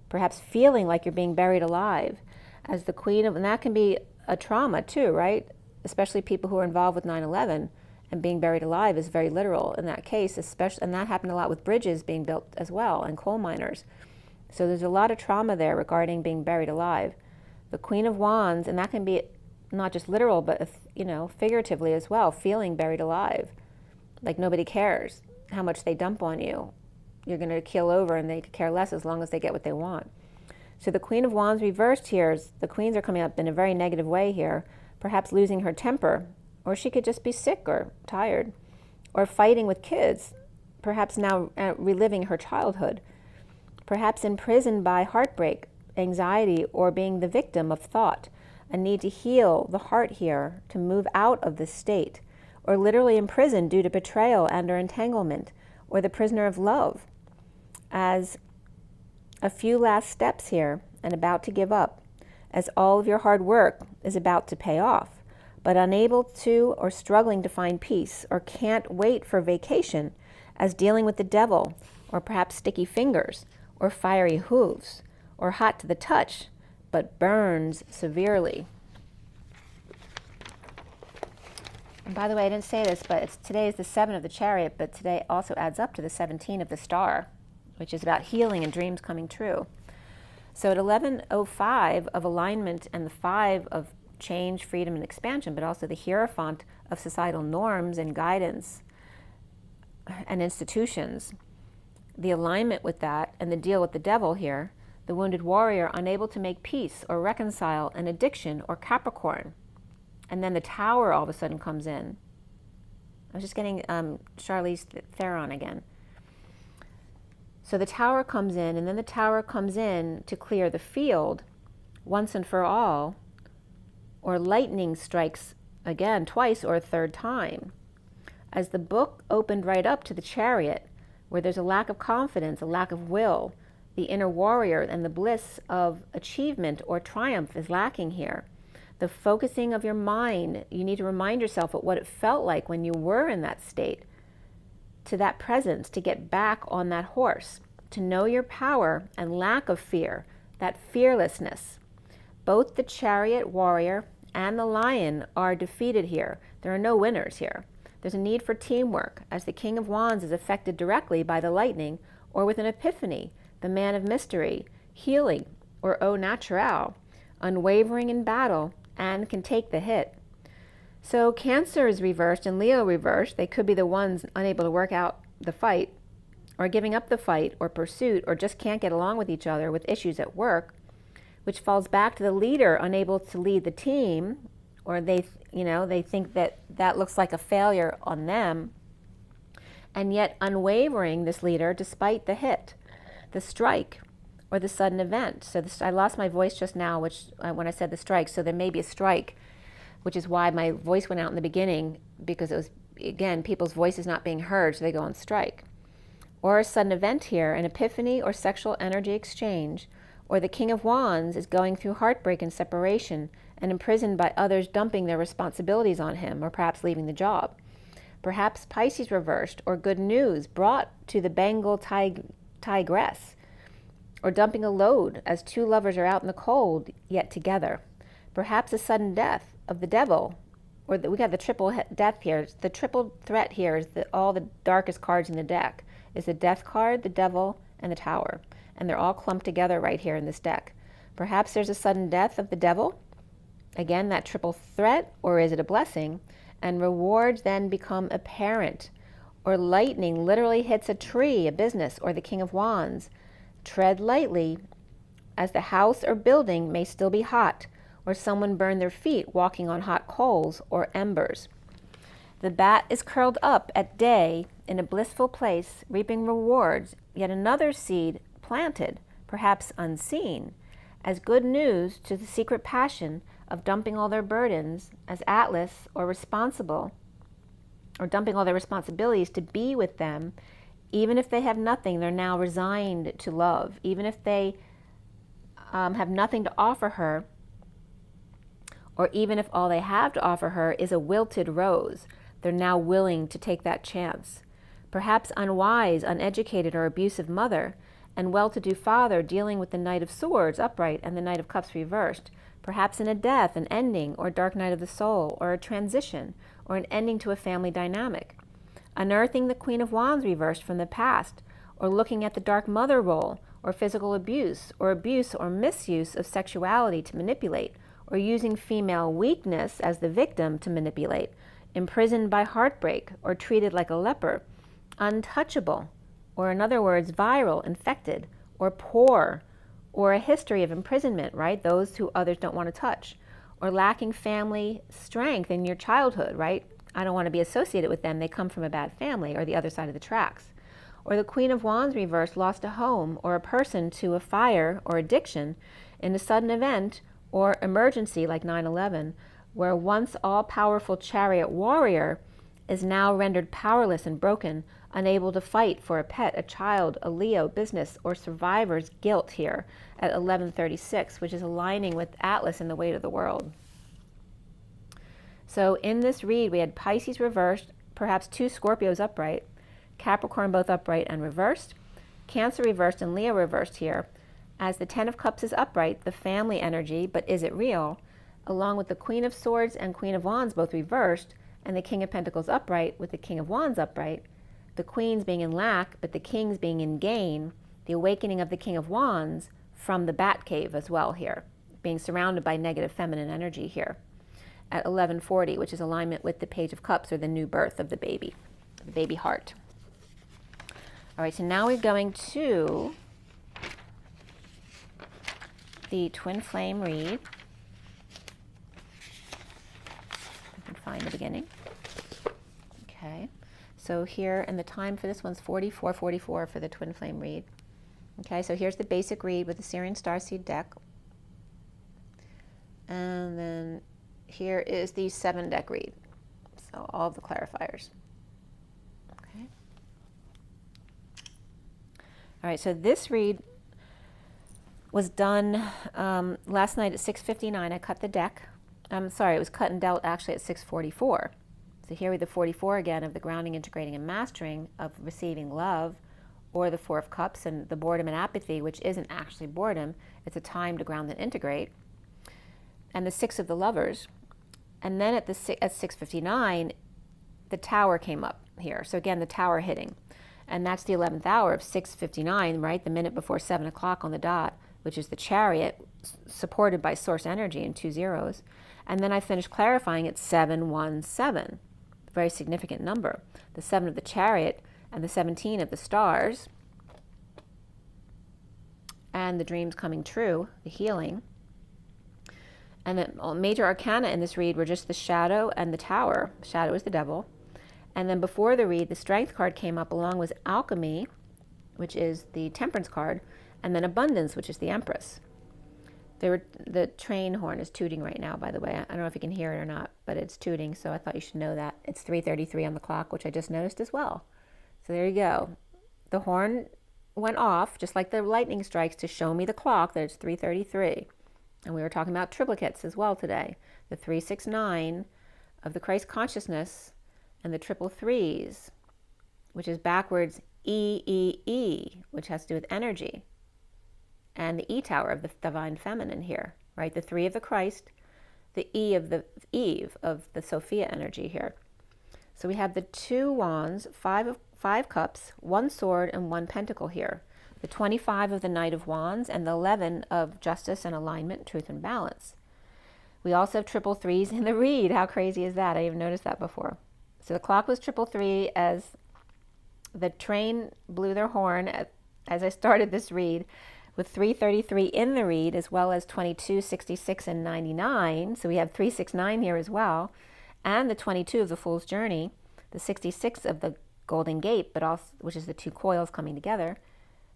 Perhaps feeling like you're being buried alive. As the Queen of, and that can be a trauma too, right? Especially people who are involved with 9/11, and being buried alive is very literal in that case, especially, and that happened a lot with bridges being built as well, and coal miners. So there's a lot of trauma there regarding being buried alive. The Queen of Wands, and that can be not just literal, but, you know, figuratively as well, feeling buried alive. Like nobody cares how much they dump on you. You're going to keel over and they could care less as long as they get what they want. So the Queen of Wands reversed here, the queens are coming up in a very negative way here, perhaps losing her temper, or she could just be sick or tired, or fighting with kids, perhaps now reliving her childhood, perhaps imprisoned by heartbreak, anxiety, or being the victim of thought, a need to heal the heart here, to move out of this state, or literally imprisoned due to betrayal and or entanglement, or the prisoner of love, as a few last steps here and about to give up, as all of your hard work is about to pay off, but unable to or struggling to find peace, or can't wait for vacation, as dealing with the devil, or perhaps sticky fingers, or fiery hooves, or hot to the touch, but burns severely. And by the way, I didn't say this, but today is the 7 of the Chariot, but today also adds up to the 17 of the Star, which is about healing and dreams coming true. So at 11:05 of alignment and the 5 of change, freedom, and expansion, but also the Hierophant of societal norms and guidance and institutions, the alignment with that and the deal with the devil here, the wounded warrior unable to make peace or reconcile an addiction or Capricorn. And then the Tower all of a sudden comes in. I was just getting Charlize Theron again. So the Tower comes in, and then the Tower comes in to clear the field, once and for all, or lightning strikes again twice or a third time. As the book opened right up to the Chariot, where there's a lack of confidence, a lack of will, the inner warrior and the bliss of achievement or triumph is lacking here. The focusing of your mind, you need to remind yourself of what it felt like when you were in that state, to that presence, to get back on that horse, to know your power and lack of fear, that fearlessness. Both the Chariot warrior and the lion are defeated here. There are no winners here. There's a need for teamwork, as the King of Wands is affected directly by the lightning or with an epiphany, the man of mystery, healing, or au naturel, unwavering in battle, and can take the hit. So Cancer is reversed and Leo reversed. They could be the ones unable to work out the fight, or giving up the fight or pursuit, or just can't get along with each other with issues at work, which falls back to the leader unable to lead the team, or they think that that looks like a failure on them, and yet unwavering, this leader, despite the hit, the strike, or the sudden event. So I lost my voice just now, when I said the strike, so there may be a strike, which is why my voice went out in the beginning, because it was, again, people's voices not being heard, so they go on strike. Or a sudden event here, an epiphany or sexual energy exchange, or the King of Wands is going through heartbreak and separation and imprisoned by others dumping their responsibilities on him, or perhaps leaving the job. Perhaps Pisces reversed, or good news brought to the Bengal tigress, or dumping a load as two lovers are out in the cold yet together. Perhaps a sudden death of the devil, or we got the triple death here. The triple threat here is all the darkest cards in the deck is the death card, the devil, and the tower. And they're all clumped together right here in this deck. Perhaps there's a sudden death of the devil. Again, that triple threat, or is it a blessing? And rewards then become apparent. Or lightning literally hits a tree, a business, or the King of Wands. Tread lightly, as the house or building may still be hot, or someone burned their feet walking on hot coals or embers. The bat is curled up at day in a blissful place, reaping rewards, yet another seed planted, perhaps unseen, as good news to the secret passion of dumping all their burdens as Atlas, or responsible, or dumping all their responsibilities to be with them. Even if they have nothing, they're now resigned to love. Even if they have nothing to offer her, or even if all they have to offer her is a wilted rose, they're now willing to take that chance. Perhaps unwise, uneducated, or abusive mother, and well-to-do father dealing with the Knight of Swords upright and the Knight of Cups reversed. Perhaps in a death, an ending, or dark night of the soul, or a transition, or an ending to a family dynamic. Unearthing the Queen of Wands reversed from the past, or looking at the dark mother role, or physical abuse or misuse of sexuality to manipulate, or using female weakness as the victim to manipulate, imprisoned by heartbreak, or treated like a leper, untouchable, or in other words, viral, infected, or poor, or a history of imprisonment, right? Those who others don't want to touch, or lacking family strength in your childhood, right? I don't want to be associated with them. They come from a bad family, or the other side of the tracks. Or the Queen of Wands reversed lost a home or a person to a fire or addiction in a sudden event or emergency like 9/11, where once all-powerful chariot warrior is now rendered powerless and broken, unable to fight for a pet, a child, a Leo, business, or survivor's guilt here at 1136, which is aligning with Atlas in the weight of the world. So in this read, we had Pisces reversed, perhaps two Scorpios upright, Capricorn both upright and reversed, Cancer reversed and Leo reversed here. As the Ten of Cups is upright, the family energy, but is it real? Along with the Queen of Swords and Queen of Wands both reversed, and the King of Pentacles upright with the King of Wands upright, the Queens being in lack, but the Kings being in gain, the awakening of the King of Wands from the bat cave as well here, being surrounded by negative feminine energy here at 1140, which is alignment with the Page of Cups, or the new birth of the baby heart. All right, so now we're going to the twin flame read. I can find the beginning. Okay, so here, and the time for this one's 44:44 for the twin flame read. Okay, so here's the basic read with the SIRIAN Starseed deck. And then here is the 7-deck read. So all of the clarifiers. Okay. All right, so this read was done last night at 6:59. I cut the deck. I'm sorry, it was cut and dealt actually at 6:44. So here we have the 44 again of the grounding, integrating, and mastering of receiving love, or the 4 of Cups and the boredom and apathy, which isn't actually boredom. It's a time to ground and integrate. And the 6 of the Lovers. And then at 6:59, the Tower came up here. So again, the Tower hitting. And that's the 11th hour of 6:59, right? The minute before 7 o'clock on the dot, which is the Chariot, supported by source energy in 2 zeros. And then I finished clarifying at 717, a very significant number. The 7 of the Chariot and the 17 of the Stars, and the dreams coming true, the healing. And the major arcana in this read were just the Shadow and the Tower. Shadow is the devil. And then before the read, the Strength card came up along with Alchemy, which is the Temperance card, and then Abundance, which is the Empress. The train horn is tooting right now, by the way. I don't know if you can hear it or not, but it's tooting, so I thought you should know that. It's 3:33 on the clock, which I just noticed as well. So there you go. The horn went off, just like the lightning strikes, to show me the clock that it's 3:33. And we were talking about triplicates as well today. The 369 of the Christ consciousness and the triple threes, which is backwards E, which has to do with energy. And the E tower of the divine feminine here, right? The 3 of the Christ, the E of the Eve of the Sophia energy here. So we have the 2 wands, 5 cups, 1 sword, and 1 pentacle here. The 25 of the Knight of Wands, and the 11 of justice and alignment, truth and balance. We also have triple threes in the read. How crazy is that? I even noticed that before. So the clock was 333 as the train blew their horn as I started this read, with 333 in the read, as well as 22, 66, and 99. So we have 369 here as well, and the 22 of the Fool's Journey, the 66 of the Golden Gate, but also, which is the 2 coils coming together,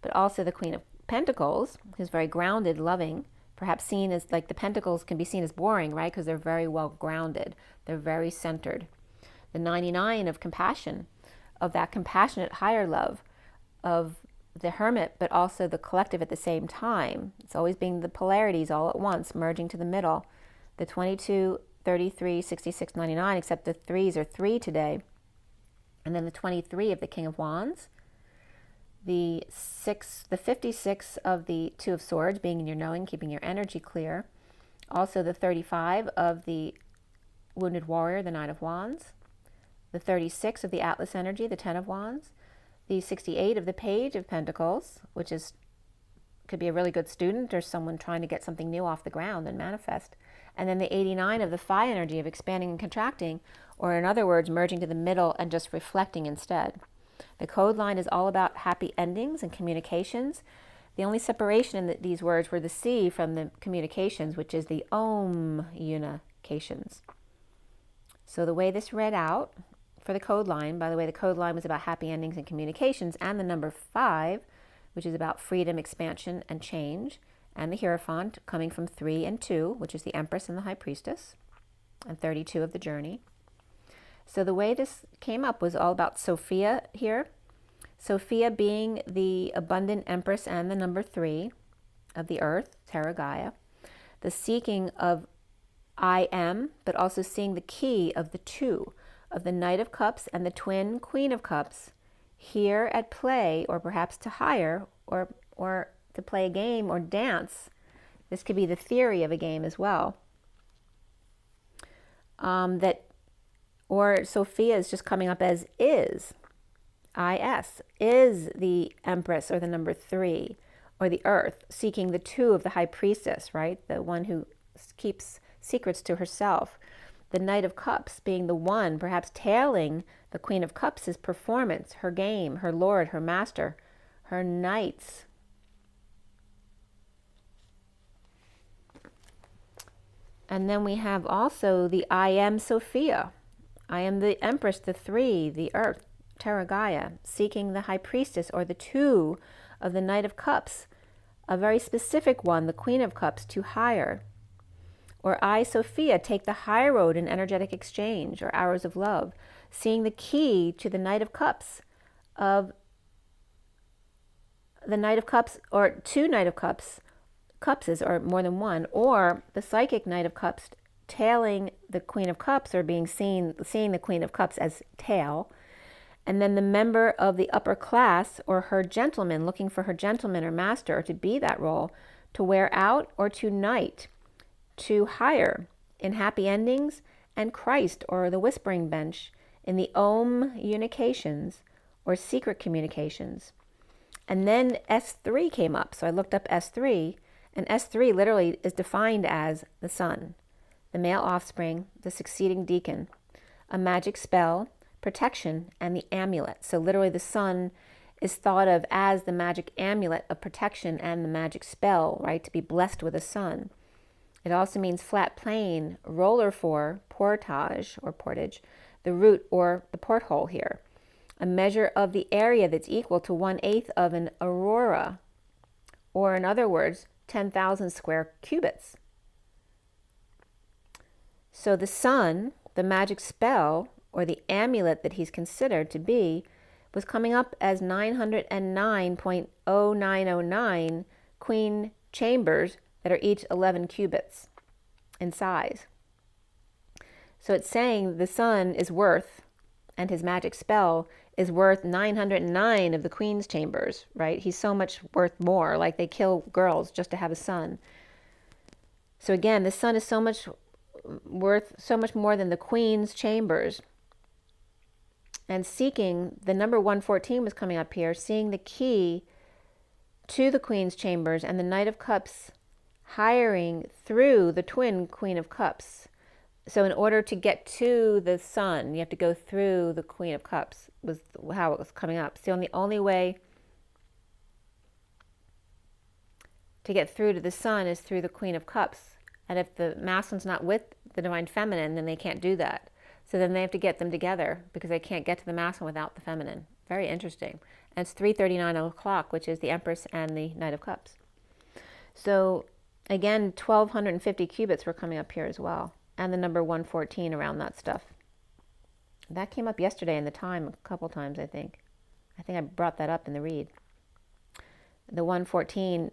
but also the Queen of Pentacles, who's very grounded, loving, perhaps seen as, like, the Pentacles can be seen as boring, right? Because they're very well grounded. They're very centered. The 99 of compassion, of that compassionate higher love, of the Hermit, but also the collective at the same time. It's always being the polarities all at once, merging to the middle. The 22, 33, 66, 99, except the 3s are 3 today. And then the 23 of the King of Wands. The 56 of the 2 of Swords, being in your knowing, keeping your energy clear. Also the 35 of the Wounded Warrior, the 9 of Wands. The 36 of the Atlas energy, the 10 of Wands. The 68 of the Page of Pentacles, which could be a really good student or someone trying to get something new off the ground and manifest. And then the 89 of the Phi energy of expanding and contracting, or in other words, merging to the middle and just reflecting instead. The code line is all about happy endings and communications. The only separation in these words were the C from the communications, which is the Om unications. So the way this read out for the code line, by the way, the code line was about happy endings and communications, and the number 5, which is about freedom, expansion, and change, and the Hierophant coming from 3 and 2, which is the Empress and the High Priestess, and 32 of the Journey. So the way this came up was all about Sophia here. Sophia being the abundant Empress and the number 3 of the Earth, Terra Gaia. The seeking of I am, but also seeing the key of the 2 of the Knight of Cups and the twin Queen of Cups here at play, or perhaps to hire, or to play a game or dance. This could be the theory of a game as well. Or Sophia is just coming up as is the Empress, or the number 3, or the Earth, seeking the 2 of the High Priestess, right? The one who keeps secrets to herself. The Knight of Cups being the one, perhaps tailing the Queen of Cups' performance, her game, her lord, her master, her knights. And then we have also the I am Sophia. I am the Empress, the 3, the Earth, Terra Gaia, seeking the High Priestess, or the 2 of the Knight of Cups, a very specific one, the Queen of Cups, to hire. Or I, Sophia, take the high road in energetic exchange or hours of love, seeing the key to the Knight of Cups of the Knight of Cups, or two Knight of Cups, cupses, or more than one, or the psychic Knight of Cups tailing the Queen of Cups, or seeing the Queen of Cups as tail, and then the member of the upper class or her gentleman, looking for her gentleman or master, or to be that role, to wear out or to knight, to hire in happy endings, and Christ or the whispering bench in the Om unications or secret communications. And then S3 came up. So I looked up S3, and S3 literally is defined as the sun, the male offspring, the succeeding deacon, a magic spell, protection, and the amulet. So literally the sun is thought of as the magic amulet of protection and the magic spell, right? To be blessed with a sun. It also means flat plain, roller for, portage or portage, the root or the porthole here. A measure of the area that's equal to 1/8 of an aurora, or in other words, 10,000 square cubits. So the sun, the magic spell, or the amulet that he's considered to be, was coming up as 909.0909 queen chambers that are each 11 cubits in size. So it's saying the sun is worth, and his magic spell is worth 909 of the queen's chambers, right? He's so much worth more, like they kill girls just to have a son. So again, the sun is so much worth, so much more than the queen's chambers. And seeking, the number 114 was coming up here, seeing the key to the queen's chambers and the Knight of Cups hiring through the twin Queen of Cups. So in order to get to the sun, you have to go through the Queen of Cups, was how it was coming up. So the only way to get through to the sun is through the Queen of Cups. And if the masculine's not with the Divine Feminine, then they can't do that. So then they have to get them together because they can't get to the masculine without the feminine. Very interesting. And it's 3:39 o'clock, which is the Empress and the Knight of Cups. So again, 1,250 cubits were coming up here as well. And the number 114 around that stuff. That came up yesterday in the Time a couple times, I think. I think I brought that up in the read. The 114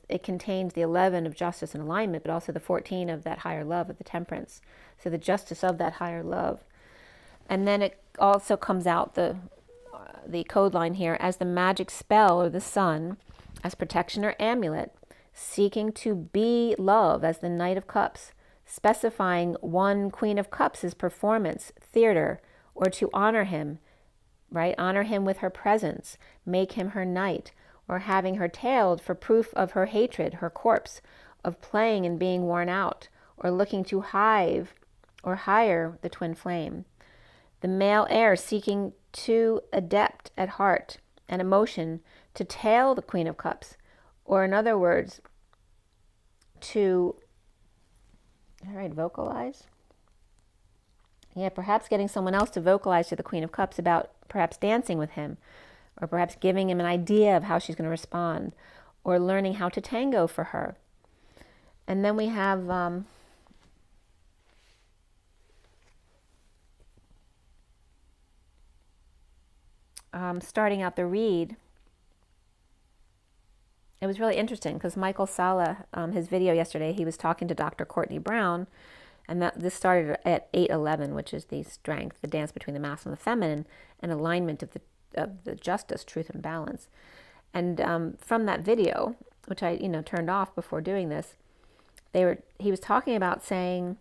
it contains the 11 of justice and alignment, but also the 14 of that higher love, of the temperance. So the justice of that higher love. And then it also comes out, the code line here, as the magic spell or the sun, as protection or amulet, seeking to be love as the Knight of Cups, specifying one Queen of Cups' performance, theater, or to honor him, right? Honor him with her presence, make him her knight, or having her tailed for proof of her hatred, her corpse, of playing and being worn out, or looking to hive or hire the twin flame. The male heir seeking to adept at heart and emotion to tail the Queen of Cups, or in other words, to, all right, vocalize. Yeah, perhaps getting someone else to vocalize to the Queen of Cups about perhaps dancing with him, or perhaps giving him an idea of how she's going to respond, or learning how to tango for her. And then we have starting out the read. It was really interesting because Michael Sala, his video yesterday, he was talking to Dr. Courtney Brown, and this started at 8:11, which is the strength, the dance between the masculine and the feminine, and alignment of the justice, truth, and balance. And from that video, which I turned off before doing this, he was talking about saying,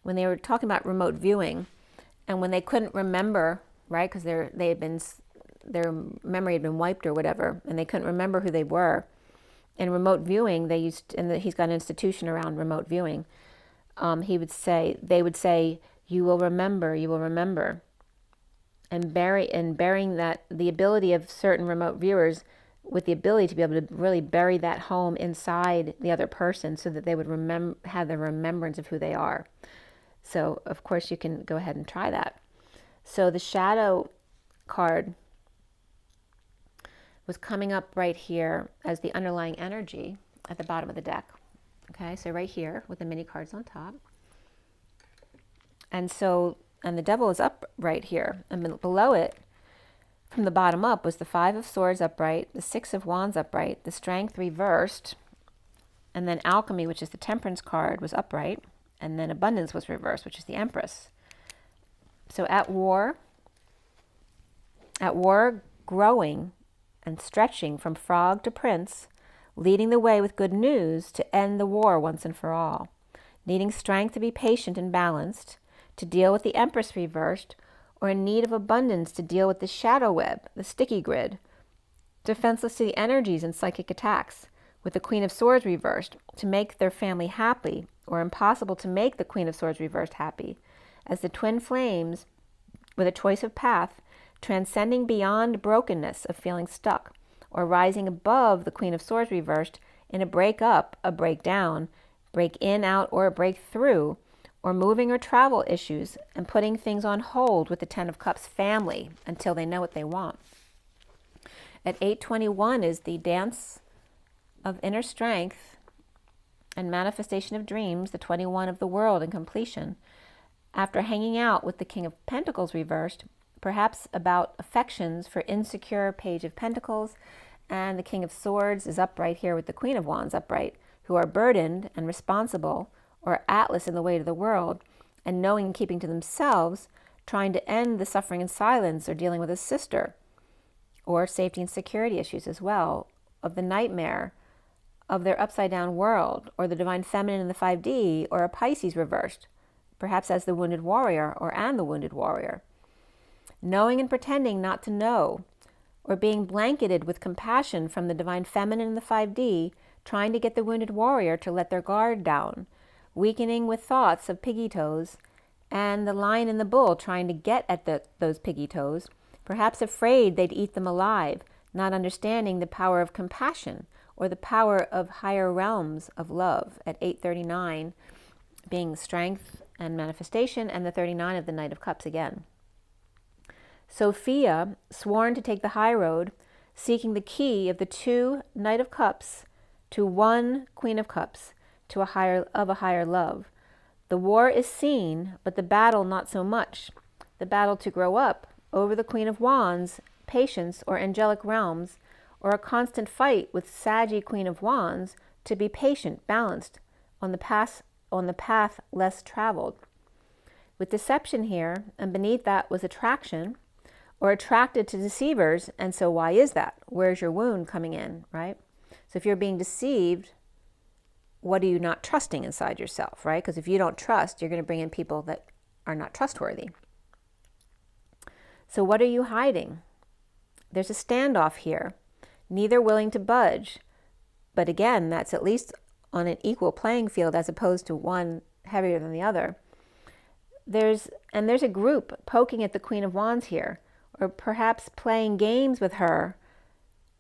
when they were talking about remote viewing, and when they couldn't remember, right, because their memory had been wiped or whatever, and they couldn't remember who they were. In remote viewing, he's got an institution around remote viewing. They would say, you will remember, and burying that, the ability of certain remote viewers with the ability to be able to really bury that home inside the other person, so that they would have the remembrance of who they are. So of course you can go ahead and try that. So the shadow card was coming up right here as the underlying energy at the bottom of the deck. Okay, so right here with the mini cards on top. And so, and the devil is up right here. And below it, from the bottom up, was the 5 of Swords upright, the 6 of Wands upright, the Strength reversed, and then Alchemy, which is the Temperance card, was upright, and then Abundance was reversed, which is the Empress. So at war, growing and stretching from frog to prince, leading the way with good news to end the war once and for all, needing strength to be patient and balanced, to deal with the Empress reversed, or in need of abundance to deal with the shadow web, the sticky grid, defenseless to the energies and psychic attacks, with the Queen of Swords reversed, to make their family happy, or impossible to make the Queen of Swords reversed happy, as the twin flames, with a choice of path, transcending beyond brokenness of feeling stuck, or rising above the Queen of Swords reversed in a break up, a breakdown, break in, out, or a breakthrough, or moving or travel issues, and putting things on hold with the 10 of Cups family until they know what they want. At 821 is the dance of inner strength and manifestation of dreams, the 21 of the world and completion. After hanging out with the King of Pentacles reversed, perhaps about affections for insecure Page of Pentacles, and the King of Swords is upright here with the Queen of Wands upright, who are burdened and responsible, or Atlas in the weight of the world, and knowing and keeping to themselves, trying to end the suffering in silence, or dealing with a sister, or safety and security issues as well, of the nightmare of their upside down world, or the divine feminine in the 5D, or a Pisces reversed, perhaps as the wounded warrior and the wounded warrior. Knowing and pretending not to know, or being blanketed with compassion from the divine feminine in the 5D, trying to get the wounded warrior to let their guard down, weakening with thoughts of piggy toes, and the lion and the bull trying to get at those piggy toes, perhaps afraid they'd eat them alive, not understanding the power of compassion or the power of higher realms of love. At 839 being strength and manifestation, and the 39 of the Knight of Cups again. Sophia, sworn to take the high road, seeking the key of the 2 Knight of Cups to 1 Queen of Cups, to a higher love. The war is seen, but the battle not so much. The battle to grow up over the Queen of Wands, patience or angelic realms, or a constant fight with Saggy Queen of Wands to be patient, balanced, on the path less traveled. With deception here, and beneath that was attraction, or attracted to deceivers, and so why is that? Where's your wound coming in, right? So if you're being deceived, what are you not trusting inside yourself, right? Because if you don't trust, you're going to bring in people that are not trustworthy. So what are you hiding? There's a standoff here, neither willing to budge. But again, that's at least on an equal playing field as opposed to one heavier than the other. There's a group poking at the Queen of Wands here, or perhaps playing games with her,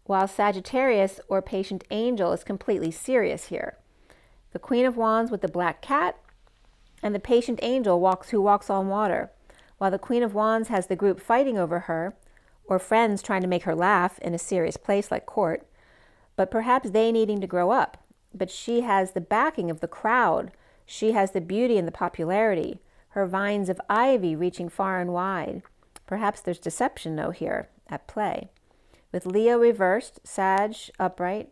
while Sagittarius or Patient Angel is completely serious here. The Queen of Wands with the black cat, and the Patient Angel who walks on water, while the Queen of Wands has the group fighting over her, or friends trying to make her laugh in a serious place like court, but perhaps they needing to grow up. But she has the backing of the crowd. She has the beauty and the popularity, her vines of ivy reaching far and wide. Perhaps there's deception, though, here at play. With Leo reversed, Sag upright,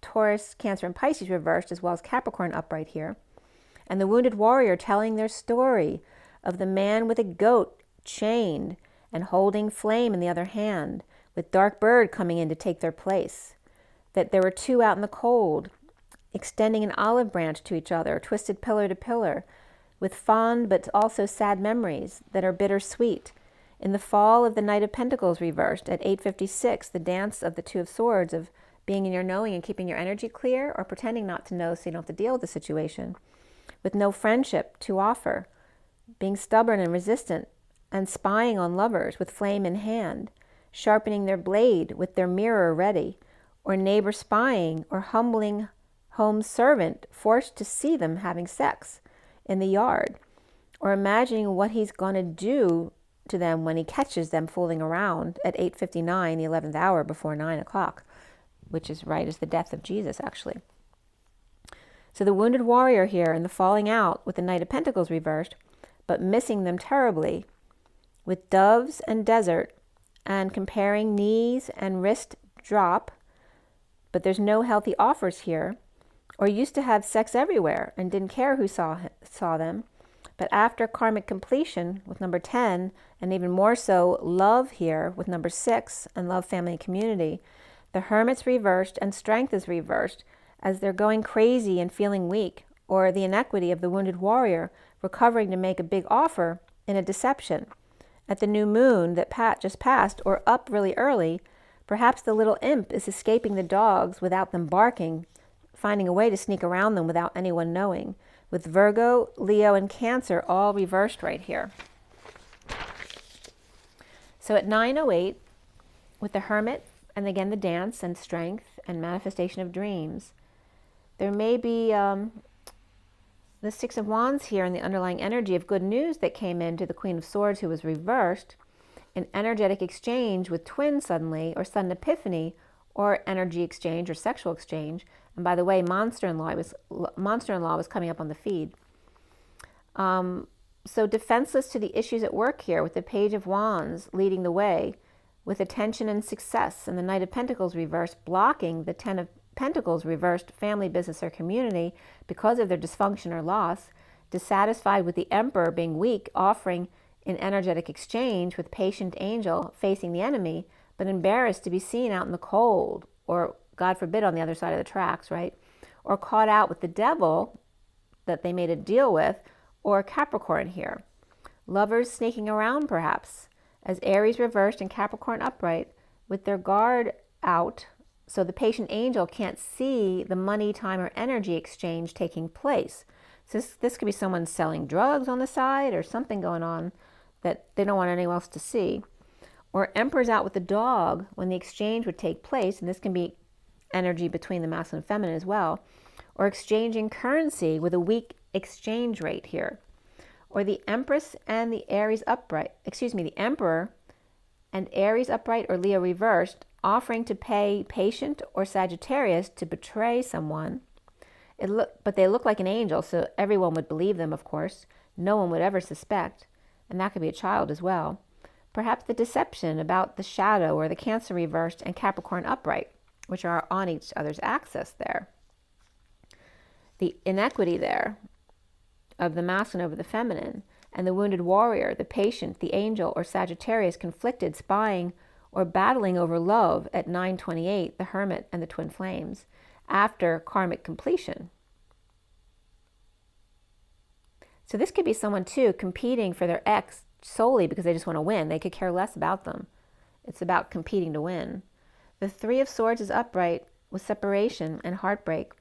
Taurus, Cancer, and Pisces reversed, as well as Capricorn upright here. And the wounded warrior telling their story of the man with a goat chained and holding flame in the other hand, with Dark Bird coming in to take their place. That there were 2 out in the cold, extending an olive branch to each other, twisted pillar to pillar, with fond but also sad memories that are bittersweet. In the fall of the Knight of Pentacles reversed, at 856, the dance of the 2 of Swords, of being in your knowing and keeping your energy clear, or pretending not to know so you don't have to deal with the situation, with no friendship to offer, being stubborn and resistant, and spying on lovers with flame in hand, sharpening their blade with their mirror ready, or neighbor spying, or humbling home servant forced to see them having sex in the yard, or imagining what he's going to do to them when he catches them fooling around at 8:59, the 11th hour before 9 o'clock, which is right as the death of Jesus, actually. So the wounded warrior here and the falling out with the Knight of Pentacles reversed, but missing them terribly with doves and desert and comparing knees and wrist drop, but there's no healthy offers here, or used to have sex everywhere and didn't care who saw them. But after karmic completion with number 10, and even more so love here with number 6 and love, family, and community, the Hermit's reversed and strength is reversed as they're going crazy and feeling weak, or the inequity of the wounded warrior recovering to make a big offer in a deception. At the new moon that just passed, or up really early, perhaps the little imp is escaping the dogs without them barking, finding a way to sneak around them without anyone knowing, with Virgo, Leo, and Cancer all reversed right here. So at 9:08, with the Hermit, and again the dance and strength and manifestation of dreams, there may be the Six of Wands here and the underlying energy of good news that came into the Queen of Swords, who was reversed, an energetic exchange with twins suddenly, or sudden epiphany, or energy exchange or sexual exchange. And by the way, Monster-in-Law was coming up on the feed. So defenseless to the issues at work here, with the Page of Wands leading the way, with attention and success, and the Knight of Pentacles reversed, blocking the Ten of Pentacles reversed family, business, or community because of their dysfunction or loss, dissatisfied with the Emperor being weak, offering in energetic exchange with patient angel facing the enemy, but embarrassed to be seen out in the cold, or God forbid on the other side of the tracks, right? Or caught out with the devil that they made a deal with, or Capricorn here. Lovers sneaking around perhaps, as Aries reversed and Capricorn upright with their guard out, so the patient angel can't see the money, time, or energy exchange taking place. So this could be someone selling drugs on the side or something going on that they don't want anyone else to see. Or Emperor's out with the dog when the exchange would take place, and this can be energy between the masculine and feminine as well. Or exchanging currency with a weak exchange rate here. Or the Empress and the Aries upright, the Emperor and Aries upright or Leo reversed, offering to pay Patient or Sagittarius to betray someone. But they look like an angel, so everyone would believe them, of course. No one would ever suspect, and that could be a child as well. Perhaps the deception about the shadow, or the Cancer reversed and Capricorn upright, which are on each other's axis there. The inequity there of the masculine over the feminine, and the wounded warrior, the patient, the angel, or Sagittarius conflicted, spying, or battling over love at 9:28, the Hermit and the Twin Flames, after karmic completion. So this could be someone too competing for their ex solely because they just want to win. They could care less about them. It's about competing to win. The Three of Swords is upright with separation and heartbreak,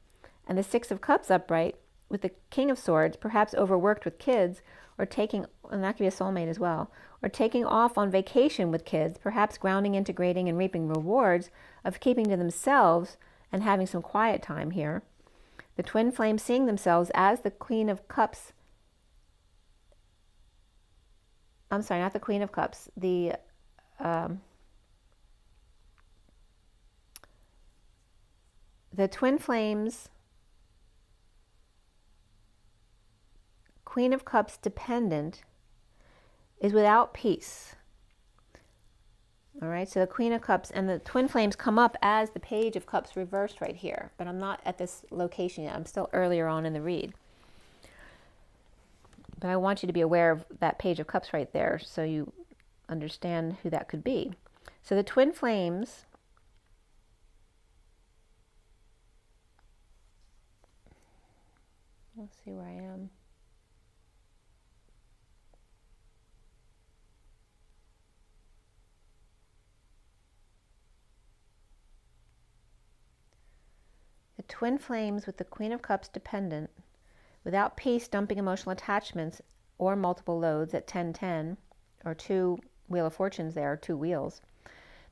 and the Six of Cups upright with the King of Swords, perhaps overworked with kids, or taking, and that could be a soulmate as well, or taking off on vacation with kids, perhaps grounding, integrating, and reaping rewards of keeping to themselves and having some quiet time here. The Twin Flames seeing themselves as the Queen of Cups. I'm sorry, not the Queen of Cups. The Twin Flames, Queen of Cups dependent, is without peace. All right, so the Queen of Cups and the Twin Flames come up as the Page of Cups reversed right here, but I'm not at this location yet. I'm still earlier on in the read. But I want you to be aware of that Page of Cups right there so you understand who that could be. So the Twin Flames, let's see where I am. The Twin Flames with the Queen of Cups dependent, without peace, dumping emotional attachments or multiple loads at 10-10, or two Wheel of Fortunes there, or two wheels.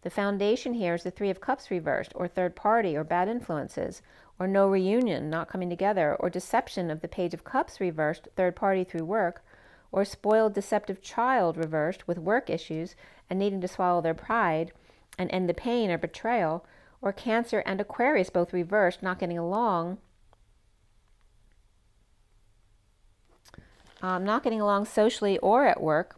The foundation here is the Three of Cups reversed, or third party, or bad influences, or no reunion, not coming together, or deception of the Page of Cups reversed, third party through work, or spoiled deceptive child reversed with work issues and needing to swallow their pride and end the pain, or betrayal, or Cancer and Aquarius both reversed, not getting along not getting along socially or at work.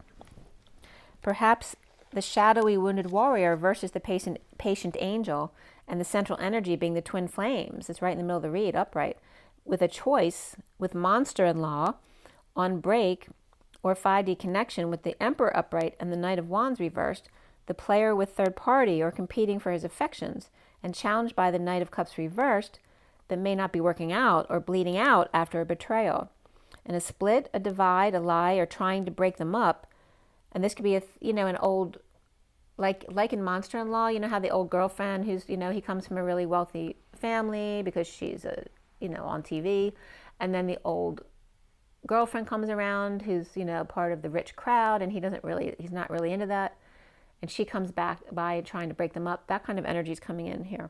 Perhaps the shadowy wounded warrior versus the patient angel, and the central energy being the twin flames. It's right in the middle of the read, upright, with a choice with monster-in-law on break, or 5D connection with the Emperor upright and the Knight of Wands reversed, the player with third party or competing for his affections, and challenged by the Knight of Cups reversed that may not be working out or bleeding out after a betrayal. And a split, a divide, a lie, or trying to break them up. And this could be an old, like in Monster-in-Law, you know how the old girlfriend who's, he comes from a really wealthy family because she's on TV, and then the old girlfriend comes around who's, part of the rich crowd, and he's not really into that. And she comes back by trying to break them up. That kind of energy is coming in here.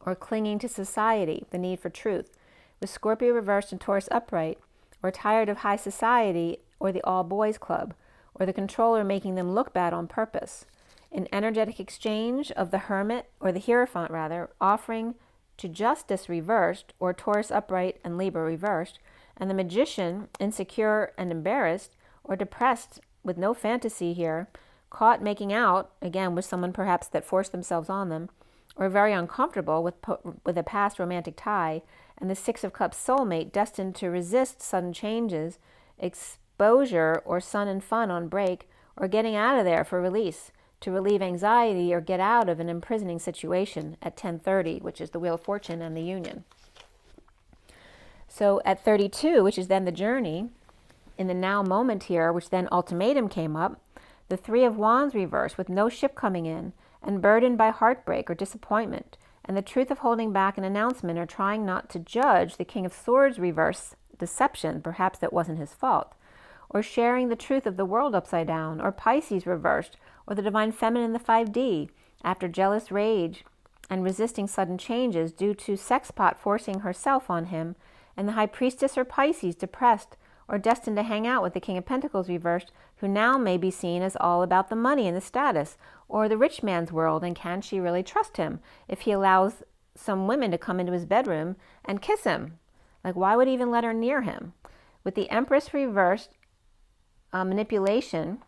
Or clinging to society, the need for truth, with Scorpio reversed and Taurus upright, or tired of high society or the all boys club, or the controller making them look bad on purpose. An energetic exchange of the Hermit, or the Hierophant rather, offering to Justice reversed, or Taurus upright and Libra reversed, and the Magician, insecure and embarrassed, or depressed with no fantasy here, caught making out, again with someone perhaps that forced themselves on them, or very uncomfortable with a past romantic tie, and the Six of Cups soulmate destined to resist sudden changes, exposure, or sun and fun on break, or getting out of there for release, to relieve anxiety or get out of an imprisoning situation at 10:30, which is the Wheel of Fortune and the Union. So at 32, which is then the journey, in the now moment here, which then ultimatum came up, the Three of Wands reversed with no ship coming in, and burdened by heartbreak or disappointment, and the truth of holding back an announcement or trying not to judge the King of Swords reverse deception, perhaps that wasn't his fault, or sharing the truth of the world upside down, or Pisces reversed, or the Divine Feminine, the 5D, after jealous rage and resisting sudden changes due to Sexpot forcing herself on him, and the High Priestess or Pisces depressed or destined to hang out with the King of Pentacles reversed, who now may be seen as all about the money and the status, or the rich man's world, and can she really trust him if he allows some women to come into his bedroom and kiss him? Like, why would he even let her near him? With the Empress reversed, manipulation,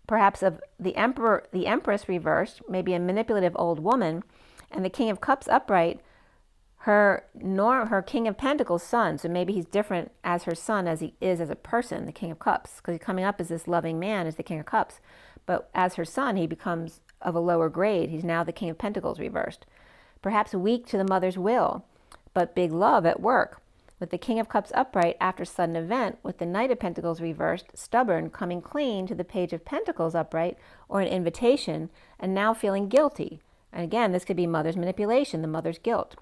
perhaps of the Empress reversed, maybe a manipulative old woman, and the King of Cups upright, her King of Pentacles son, so maybe he's different as her son as he is as a person, the King of Cups, because he's coming up as this loving man, as the King of Cups, but as her son he becomes of a lower grade. He's now the King of Pentacles reversed. Perhaps weak to the mother's will, but big love at work, with the King of Cups upright after sudden event, with the Knight of Pentacles reversed, stubborn, coming clean to the Page of Pentacles upright, or an invitation, and now feeling guilty. And again, this could be mother's manipulation, the mother's guilt.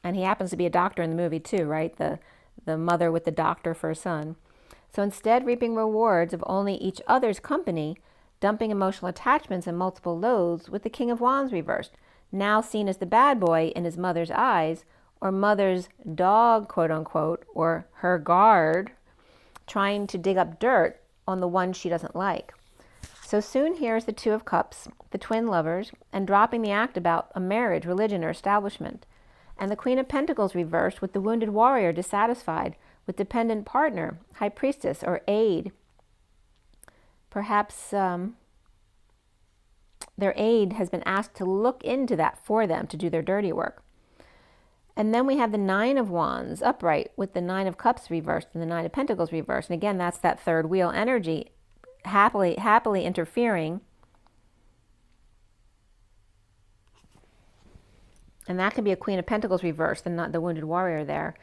And he happens to be a doctor in the movie too, right? The mother with the doctor for a son. So instead, reaping rewards of only each other's company, dumping emotional attachments and multiple loads, with the King of Wands reversed, now seen as the bad boy in his mother's eyes, or mother's dog, quote unquote, or her guard, trying to dig up dirt on the one she doesn't like. So soon here's the Two of Cups, the twin lovers, and dropping the act about a marriage, religion, or establishment. And the Queen of Pentacles reversed, with the wounded warrior dissatisfied, with dependent partner, High Priestess, or aid. Perhaps their aid has been asked to look into that for them, to do their dirty work. And then we have the Nine of Wands upright, with the Nine of Cups reversed and the Nine of Pentacles reversed. And again, that's that third wheel energy, happily interfering. And that could be a Queen of Pentacles reversed, and not the wounded warrior there,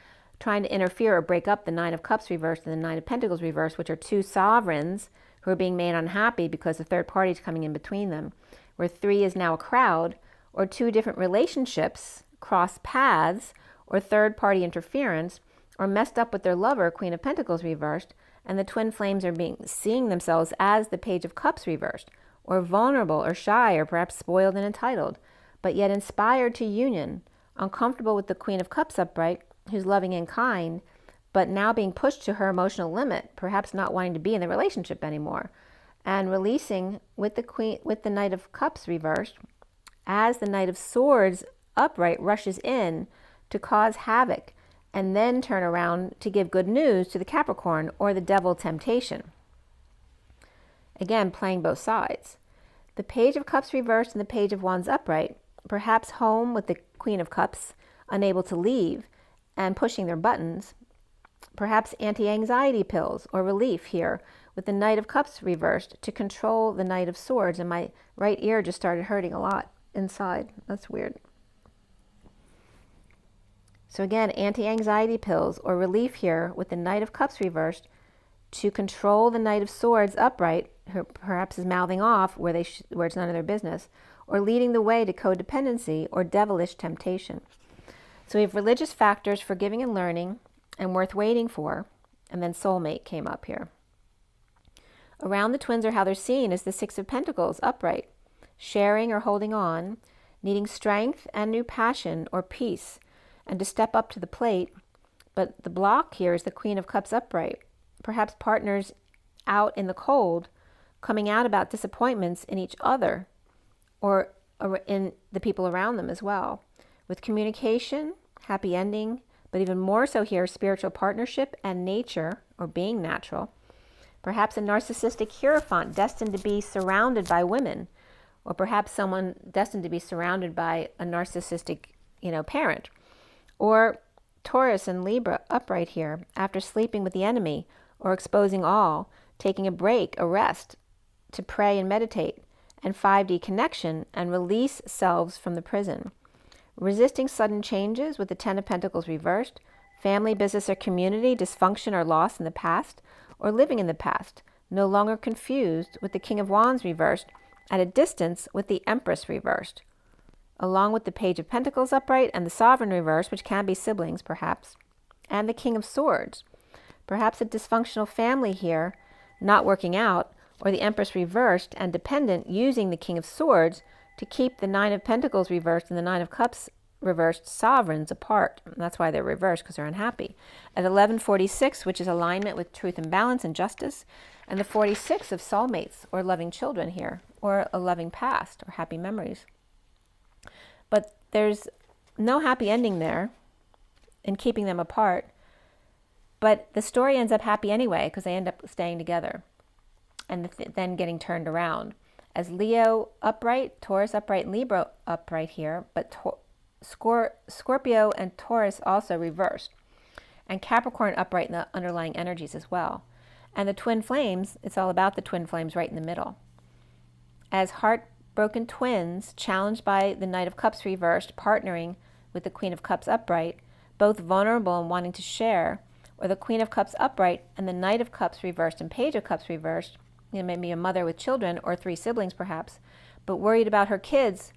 trying to interfere or break up the Nine of Cups reversed and the Nine of Pentacles reversed, which are two sovereigns who are being made unhappy because the third party is coming in between them, where three is now a crowd, or two different relationships cross paths, or third party interference, or messed up with their lover, Queen of Pentacles reversed, and the twin flames are seeing themselves as the Page of Cups reversed, or vulnerable or shy, or perhaps spoiled and entitled, but yet inspired to union, uncomfortable with the Queen of Cups upright, who's loving and kind, but now being pushed to her emotional limit, perhaps not wanting to be in the relationship anymore, and releasing with the Knight of Cups reversed, as the Knight of Swords upright rushes in to cause havoc and then turn around to give good news to the Capricorn or the devil temptation. Again, playing both sides. The Page of Cups reversed and the Page of Wands upright, perhaps home with the Queen of Cups, unable to leave and pushing their buttons. Perhaps anti-anxiety pills or relief here with the Knight of Cups reversed to control the Knight of Swords. And my right ear just started hurting a lot inside. That's weird. So again, anti-anxiety pills or relief here with the Knight of Cups reversed to control the Knight of Swords upright, who perhaps is mouthing off where it's none of their business, or leading the way to codependency or devilish temptation. So we have religious factors for giving and learning and worth waiting for, and then soulmate came up here. Around the twins, or how they're seen, is the Six of Pentacles upright, sharing or holding on, needing strength and new passion or peace, and to step up to the plate. But the block here is the Queen of Cups upright, perhaps partners out in the cold, coming out about disappointments in each other or in the people around them as well. With communication, happy ending, but even more so here, spiritual partnership and nature, or being natural. Perhaps a narcissistic hierophant destined to be surrounded by women, or perhaps someone destined to be surrounded by a narcissistic, parent. Or Taurus and Libra upright here, after sleeping with the enemy or exposing all, taking a break, a rest, to pray and meditate, and 5D connection and release selves from the prison. Resisting sudden changes with the Ten of Pentacles reversed, family, business, or community, dysfunction or loss in the past, or living in the past, no longer confused with the King of Wands reversed, at a distance with the Empress reversed, along with the Page of Pentacles upright and the Sovereign reversed, which can be siblings perhaps, and the King of Swords. Perhaps a dysfunctional family here, not working out, or the Empress reversed and dependent, using the King of Swords to keep the Nine of Pentacles reversed and the Nine of Cups reversed sovereigns apart. And that's why they're reversed, because they're unhappy. At 1146, which is alignment with truth and balance and justice, and the 46 of soulmates or loving children here, or a loving past or happy memories. But there's no happy ending there in keeping them apart. But the story ends up happy anyway, because they end up staying together and then getting turned around. As Leo upright, Taurus upright, and Libra upright here, but Scorpio and Taurus also reversed. And Capricorn upright in the underlying energies as well. And the twin flames, it's all about the twin flames right in the middle. As heartbroken twins, challenged by the Knight of Cups reversed, partnering with the Queen of Cups upright, both vulnerable and wanting to share, or the Queen of Cups upright and the Knight of Cups reversed and Page of Cups reversed, maybe a mother with children or 3 siblings perhaps, but worried about her kids.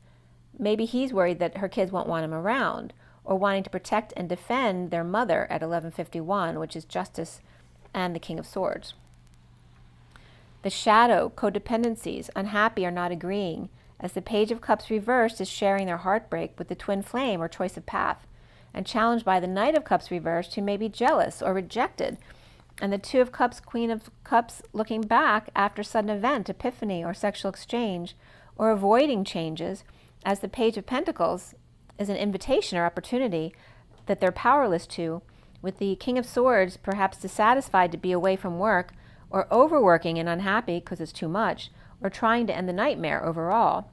Maybe he's worried that her kids won't want him around, or wanting to protect and defend their mother at 1151, which is justice and the King of Swords. The shadow, codependencies, unhappy or not agreeing, as the Page of Cups reversed is sharing their heartbreak with the twin flame or choice of path, and challenged by the Knight of Cups reversed, who may be jealous or rejected, and the Two of Cups, Queen of Cups, looking back after sudden event, epiphany, or sexual exchange, or avoiding changes, as the Page of Pentacles is an invitation or opportunity that they're powerless to, with the King of Swords perhaps dissatisfied to be away from work, or overworking and unhappy because it's too much, or trying to end the nightmare overall.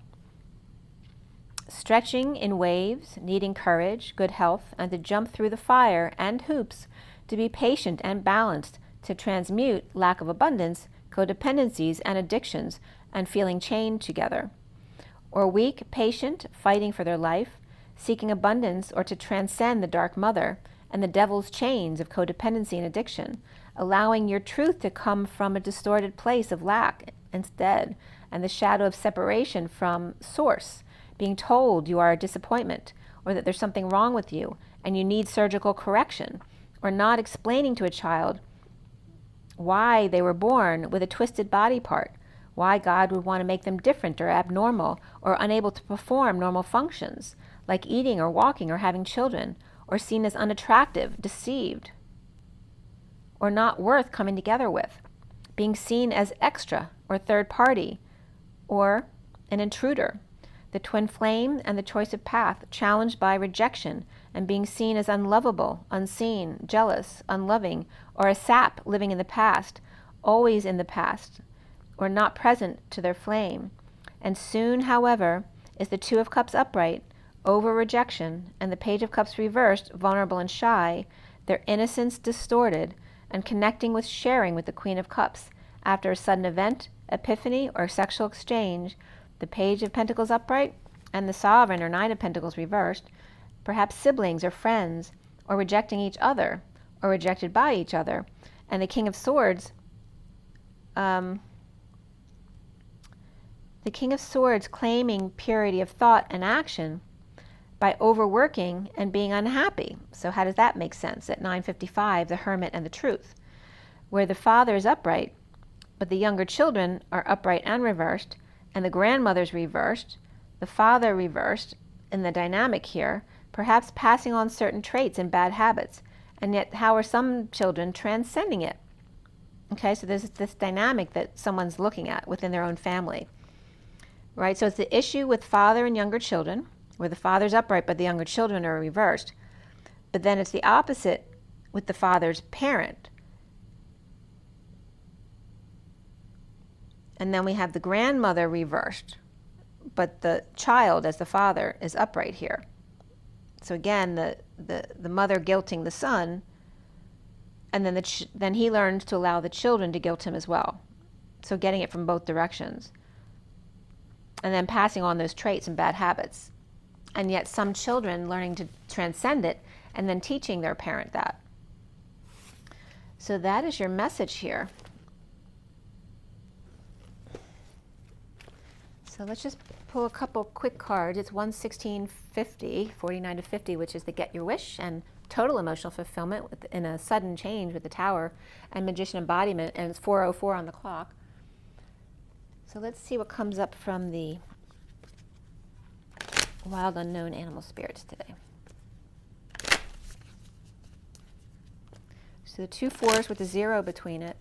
Stretching in waves, needing courage, good health, and to jump through the fire and hoops, to be patient and balanced, to transmute lack of abundance, codependencies, and addictions, and feeling chained together. Or weak, patient, fighting for their life, seeking abundance, or to transcend the dark mother and the devil's chains of codependency and addiction, allowing your truth to come from a distorted place of lack instead, and the shadow of separation from source, being told you are a disappointment, or that there's something wrong with you and you need surgical correction, or not explaining to a child why they were born with a twisted body part, why God would want to make them different or abnormal or unable to perform normal functions, like eating or walking or having children, or seen as unattractive, deceived, or not worth coming together with, being seen as extra or third party, or an intruder. the twin flame and the choice of path, challenged by rejection and being seen as unlovable, unseen, jealous, unloving, or a sap living in the past, always in the past, or not present to their flame. And soon, however, is the Two of Cups upright, over rejection, and the Page of Cups reversed, vulnerable and shy, their innocence distorted, and connecting with sharing with the Queen of Cups. After a sudden event, epiphany, or sexual exchange, the Page of Pentacles upright and the Sovereign or Nine of Pentacles reversed, perhaps siblings or friends, or rejecting each other, or rejected by each other, and the King of Swords, the King of Swords claiming purity of thought and action by overworking and being unhappy. So how does that make sense? At 9:55, the Hermit and the Truth, where the father is upright, but the younger children are upright and reversed, and the grandmother's reversed, the father reversed in the dynamic here, perhaps passing on certain traits and bad habits. And yet, how are some children transcending it? Okay, so there's this dynamic that someone's looking at within their own family. Right, so it's the issue with father and younger children, where the father's upright but the younger children are reversed. But then it's the opposite with the father's parent. And then we have the grandmother reversed, but the child, as the father, is upright here. So again, the mother guilting the son, and then then he learns to allow the children to guilt him as well. So getting it from both directions. And then passing on those traits and bad habits. And yet some children learning to transcend it and then teaching their parent that. So that is your message here. So let's just pull a couple quick cards. It's 11650, 49 to 50, which is the Get Your Wish and total emotional fulfillment in a sudden change with the Tower and Magician embodiment, and it's 4:04 on the clock. So let's see what comes up from the Wild Unknown Animal Spirits today. So the 2 4s with the 0 between it,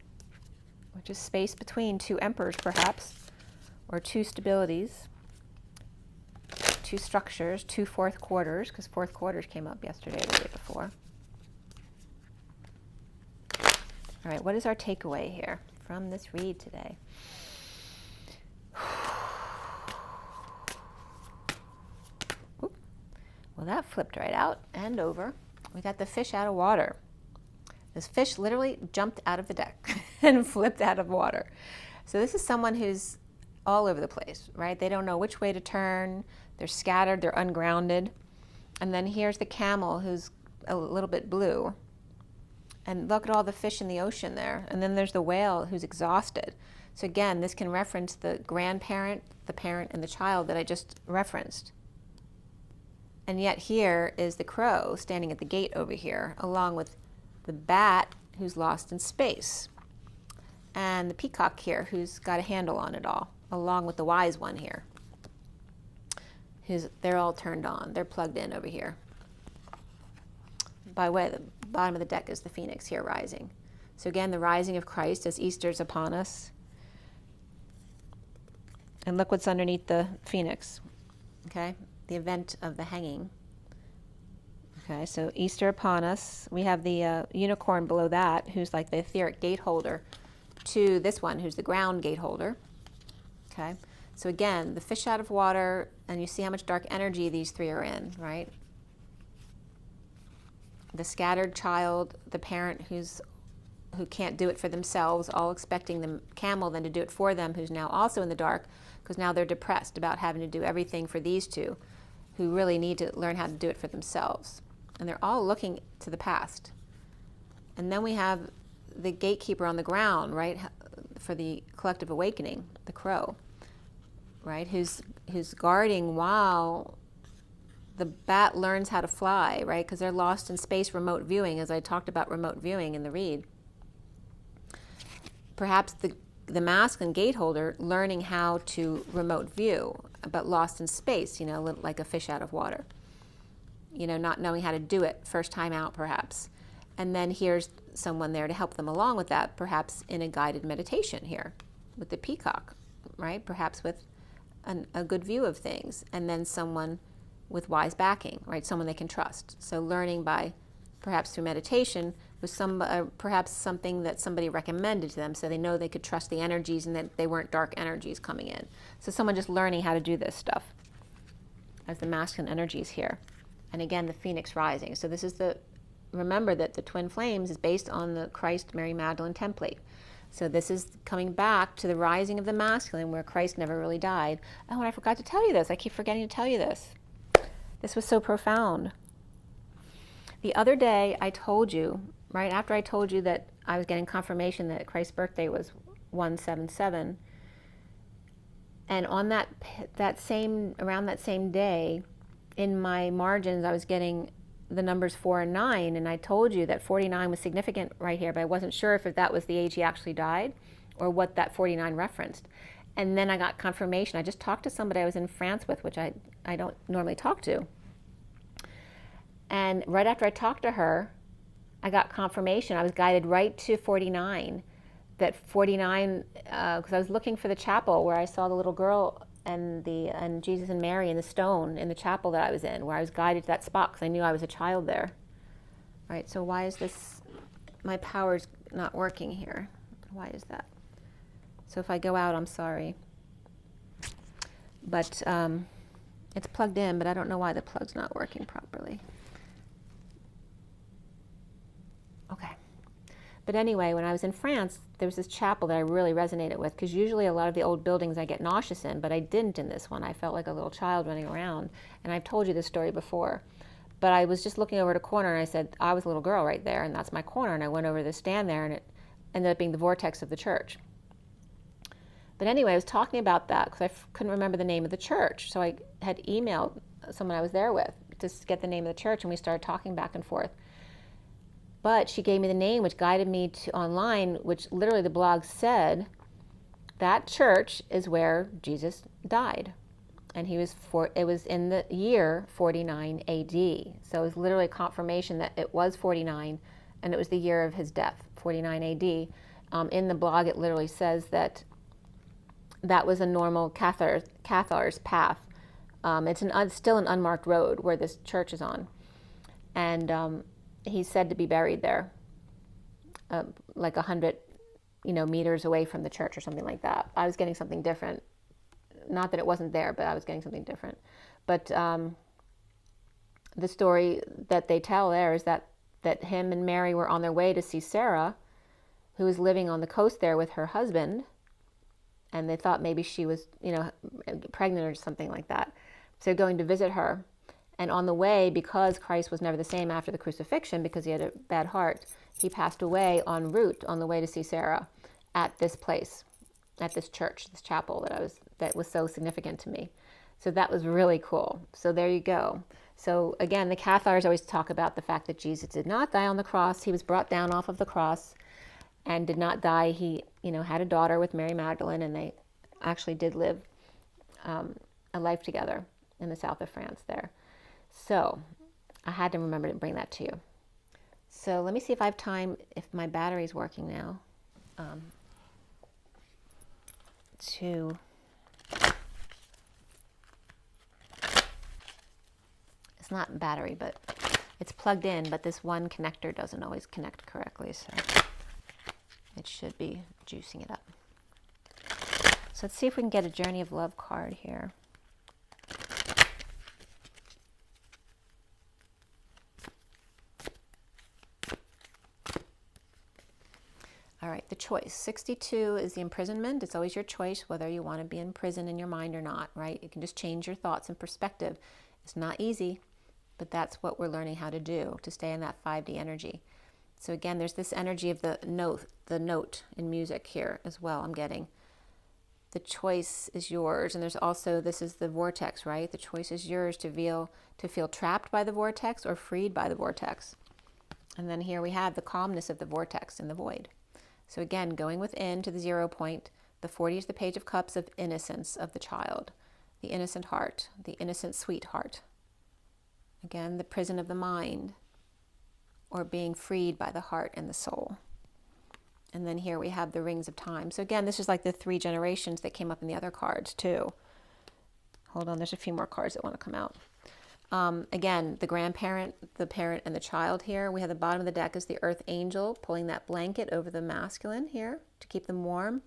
which is space between 2 emperors perhaps, or 2 stabilities, 2 structures, 2 fourth quarters, because fourth quarters came up yesterday or the day before. All right, what is our takeaway here from this read today? Well, that flipped right out and over. We got the fish out of water. This fish literally jumped out of the deck and flipped out of water. So this is someone who's all over the place, right? They don't know which way to turn. They're scattered, they're ungrounded. And then here's the camel who's a little bit blue. And look at all the fish in the ocean there. And then there's the whale who's exhausted. So again, this can reference the grandparent, the parent, and the child that I just referenced. And yet here is the crow standing at the gate over here, along with the bat who's lost in space. And the peacock here who's got a handle on it all, along with the wise one here. They're all turned on. They're plugged in over here. By the way, the bottom of the deck is the phoenix here rising. So again, the rising of Christ as Easter's upon us. And look what's underneath the phoenix, okay? The event of the hanging. Okay, so Easter upon us. We have the unicorn below that, who's like the etheric gate holder, to this one, who's the ground gate holder. Okay, so again, the fish out of water, and you see how much dark energy these 3 are in, right? The scattered child, the parent who can't do it for themselves, all expecting the camel then to do it for them, who's now also in the dark, because now they're depressed about having to do everything for these 2, who really need to learn how to do it for themselves. And they're all looking to the past. And then we have the gatekeeper on the ground, right, for the collective awakening, the crow, right, who's guarding while the bat learns how to fly, right, because they're lost in space remote viewing, as I talked about remote viewing in the read. Perhaps the masculine gate holder learning how to remote view, but lost in space, you know, like a fish out of water. You know, not knowing how to do it first time out, perhaps. And then here's someone there to help them along with that, perhaps in a guided meditation here with the peacock, right? Perhaps with a good view of things, and then someone with wise backing, right? Someone they can trust. So learning by, perhaps through meditation, was perhaps something that somebody recommended to them, so they know they could trust the energies and that they weren't dark energies coming in. So someone just learning how to do this stuff as the masculine energies here. And again, the phoenix rising. So this is remember that the twin flames is based on the Christ Mary Magdalene template. So this is coming back to the rising of the masculine, where Christ never really died. Oh, and I forgot to tell you this. I keep forgetting to tell you this. This was so profound. The other day I told you, right after I told you that I was getting confirmation that Christ's birthday was 177, and on around that same day, in my margins, I was getting the numbers 4 and 9, and I told you that 49 was significant right here, but I wasn't sure if that was the age he actually died or what that 49 referenced. And then I got confirmation. I just talked to somebody I was in France with, which I don't normally talk to. And right after I talked to her, I got confirmation. I was guided right to 49. That 49, because I was looking for the chapel where I saw the little girl and Jesus and Mary in the stone in the chapel that I was in, where I was guided to that spot because I knew I was a child there. Right, so why is my power's not working here? Why is that? So if I go out, I'm sorry. But it's plugged in, but I don't know why the plug's not working properly. Okay. But anyway, when I was in France, there was this chapel that I really resonated with, because usually a lot of the old buildings I get nauseous in, but I didn't in this one. I felt like a little child running around. And I've told you this story before. But I was just looking over at a corner, and I said, I was a little girl right there, and that's my corner. And I went over to the stand there, and it ended up being the vortex of the church. But anyway, I was talking about that because I couldn't remember the name of the church. So I had emailed someone I was there with to get the name of the church, and we started talking back and forth. But she gave me the name, which guided me to online, which literally the blog said that church is where Jesus died. And it was in the year 49 AD. So it was literally confirmation that it was 49, and it was the year of his death, 49 AD. In the blog, it literally says that was a normal Cathar's path. It's still an unmarked road where this church is on. And he's said to be buried there, like 100 meters away from the church or something like that. I was getting something different. Not that it wasn't there, but I was getting something different. But the story that they tell there is that him and Mary were on their way to see Sarah, who was living on the coast there with her husband, and they thought maybe she was, pregnant or something like that. So going to visit her. And on the way, because Christ was never the same after the crucifixion, because he had a bad heart, he passed away en route on the way to see Sarah at this place, at this church, this chapel that was so significant to me. So that was really cool. So there you go. So again, the Cathars always talk about the fact that Jesus did not die on the cross. He was brought down off of the cross and did not die. He, had a daughter with Mary Magdalene, and they actually did live a life together in the south of France there. So I had to remember to bring that to you. So let me see if I have time, if my battery's working now, it's not battery, but it's plugged in, but this one connector doesn't always connect correctly, so it should be juicing it up. So let's see if we can get a Journey of Love card here. All right, the choice. 62 is the imprisonment. It's always your choice whether you want to be in prison in your mind or not, right? You can just change your thoughts and perspective. It's not easy, but that's what we're learning how to do, to stay in that 5D energy. So again, there's this energy of the note in music here as well, I'm getting. The choice is yours, and there's also, this is the vortex, right? The choice is yours to feel trapped by the vortex or freed by the vortex. And then here we have the calmness of the vortex in the void. So again, going within to the 0 point, the 40 is the Page of Cups of innocence of the child, the innocent heart, the innocent sweet heart. Again, the prison of the mind, or being freed by the heart and the soul. And then here we have the Rings of Time. So again, this is like the 3 generations that came up in the other cards too. hold on, there's a few more cards that want to come out. Again, the grandparent, the parent, and the child here. We have the bottom of the deck is the Earth Angel pulling that blanket over the masculine here to keep them warm.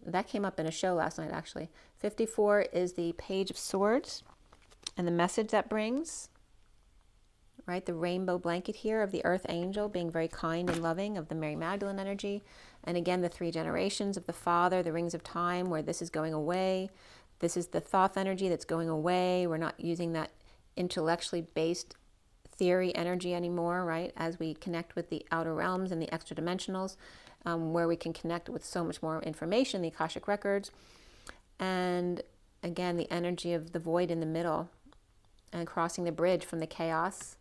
That came up in a show last night, actually. 54 is the Page of Swords and the message that brings, right? The rainbow blanket here of the Earth Angel being very kind and loving, of the Mary Magdalene energy. And again, the 3 generations of the Father, the Rings of Time, where this is going away. This is the Thoth energy that's going away. We're not using that intellectually based theory energy anymore, right? As we connect with the outer realms and the extra dimensionals, where we can connect with so much more information, the Akashic records. And again, the energy of the void in the middle and crossing the bridge from the chaos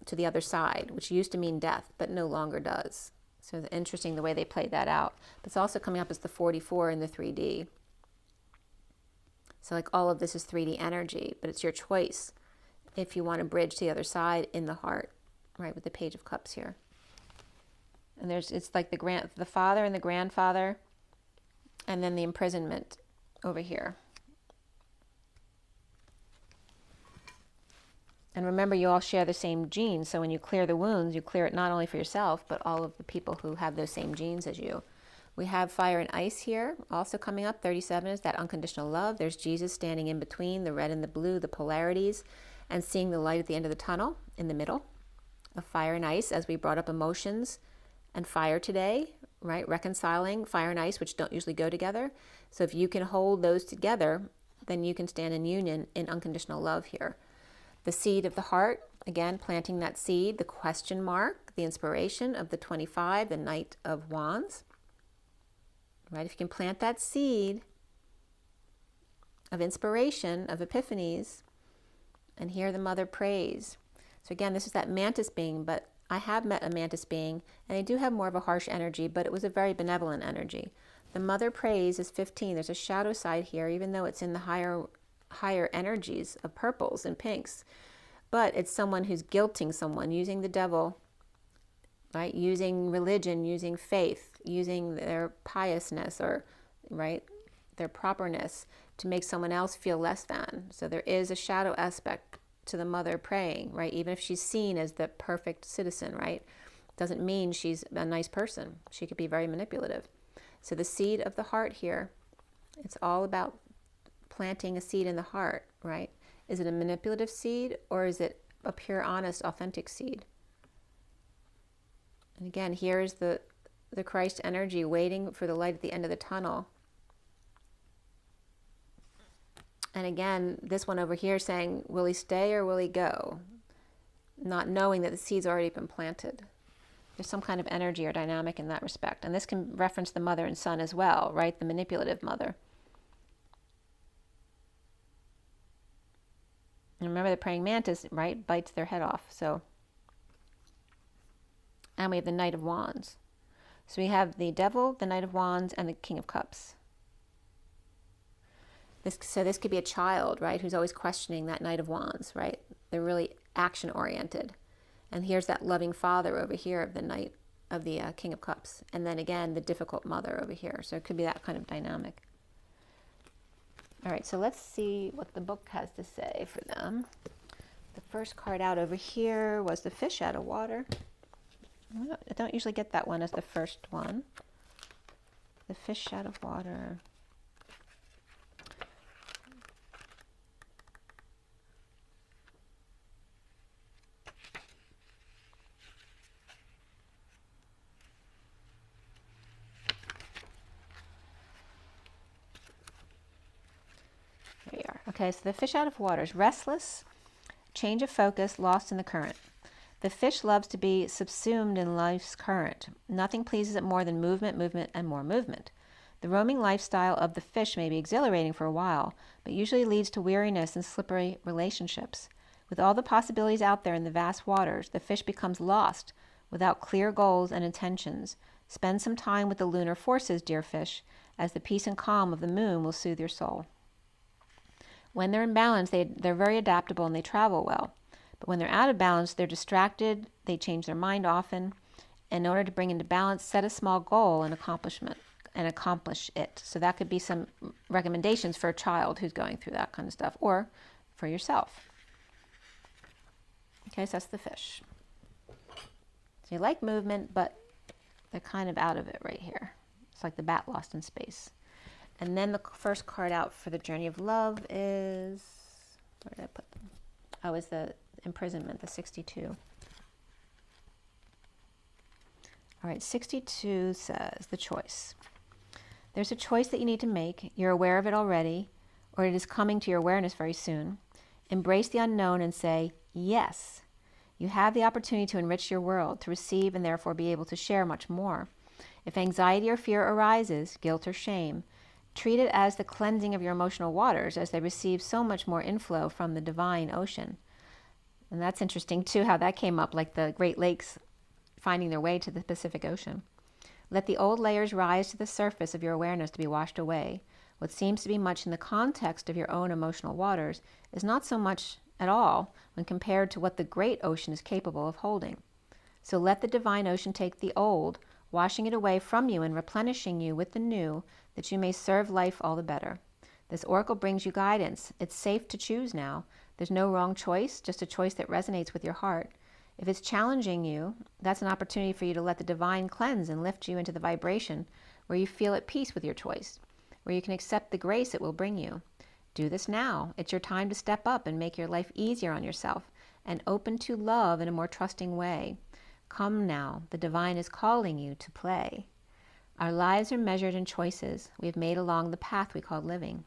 to the other side, which used to mean death, but no longer does. So it's interesting the way they played that out. But it's also coming up as the 44 in the 3D. So like all of this is 3D energy, but it's your choice if you want to bridge to the other side in the heart, right, with the Page of Cups here. And it's like the father and the grandfather, and then the imprisonment over here. And remember, you all share the same genes, so when you clear the wounds, you clear it not only for yourself, but all of the people who have those same genes as you. We have fire and ice here, also coming up. 37 is that unconditional love. There's Jesus standing in between the red and the blue, the polarities, and seeing the light at the end of the tunnel in the middle of fire and ice, as we brought up emotions and fire today, right? Reconciling fire and ice, which don't usually go together. So if you can hold those together, then you can stand in union in unconditional love here. The seed of the heart, again, planting that seed, the question mark, the inspiration of the 25, the Knight of Wands. Right? If you can plant that seed of inspiration, of epiphanies, and hear the mother praise. So again, this is that mantis being, but I have met a mantis being, and they do have more of a harsh energy, but it was a very benevolent energy. The mother praise is 15. There's a shadow side here, even though it's in the higher energies of purples and pinks. But it's someone who's guilting someone, using the devil, right? Using religion, using faith, using their piousness, or right, their properness to make someone else feel less than. So there is a shadow aspect to the mother praying, right? Even if she's seen as the perfect citizen, right? Doesn't mean she's a nice person. She could be very manipulative. So the seed of the heart here, it's all about planting a seed in the heart, right? Is it a manipulative seed, or is it a pure, honest, authentic seed? And again, here is the Christ energy waiting for the light at the end of the tunnel. And again, this one over here saying, will he stay or will he go? Not knowing that the seed's already been planted. There's some kind of energy or dynamic in that respect. And this can reference the mother and son as well, right? The manipulative mother. And remember, the praying mantis, right, bites their head off. So, and we have the Knight of Wands. So we have the Devil, the Knight of Wands, and the King of Cups. So this could be a child, right, who's always questioning that Knight of Wands, right? They're really action-oriented. And here's that loving father over here of the Knight of the King of Cups. And then again, the difficult mother over here. So it could be that kind of dynamic. All right, so let's see what the book has to say for them. The first card out over here was the fish out of water. I don't usually get that one as the first one. The fish out of water. There you are. Okay, so the fish out of water is restless, change of focus, lost in the current. The fish loves to be subsumed in life's current. Nothing pleases it more than movement, movement, and more movement. The roaming lifestyle of the fish may be exhilarating for a while, but usually leads to weariness and slippery relationships. With all the possibilities out there in the vast waters, the fish becomes lost without clear goals and intentions. Spend some time with the lunar forces, dear fish, as the peace and calm of the moon will soothe your soul. When they're in balance, they're very adaptable and they travel well. But when they're out of balance, they're distracted, they change their mind often. In order to bring into balance, set a small goal and accomplish it. So that could be some recommendations for a child who's going through that kind of stuff, or for yourself. Okay, so that's the fish. So you like movement, but they're kind of out of it right here. It's like the bat lost in space. And then the first card out for the journey of love is, where did I put them? Oh, it's the imprisonment, the 62. All right, 62 says the choice. There's a choice that you need to make. You're aware of it already, or it is coming to your awareness very soon. Embrace the unknown and say, yes. You have the opportunity to enrich your world, to receive and therefore be able to share much more. If anxiety or fear arises, guilt or shame, treat it as the cleansing of your emotional waters as they receive so much more inflow from the divine ocean. And that's interesting too, how that came up, like the Great Lakes finding their way to the Pacific Ocean. Let the old layers rise to the surface of your awareness to be washed away. What seems to be much in the context of your own emotional waters is not so much at all when compared to what the great ocean is capable of holding. So let the divine ocean take the old, washing it away from you and replenishing you with the new, that you may serve life all the better. This oracle brings you guidance. It's safe to choose now. There's no wrong choice, just a choice that resonates with your heart. If it's challenging you, that's an opportunity for you to let the divine cleanse and lift you into the vibration where you feel at peace with your choice, where you can accept the grace it will bring you. Do this now. It's your time to step up and make your life easier on yourself and open to love in a more trusting way. Come now. The divine is calling you to play. Our lives are measured in choices we have made along the path we call living.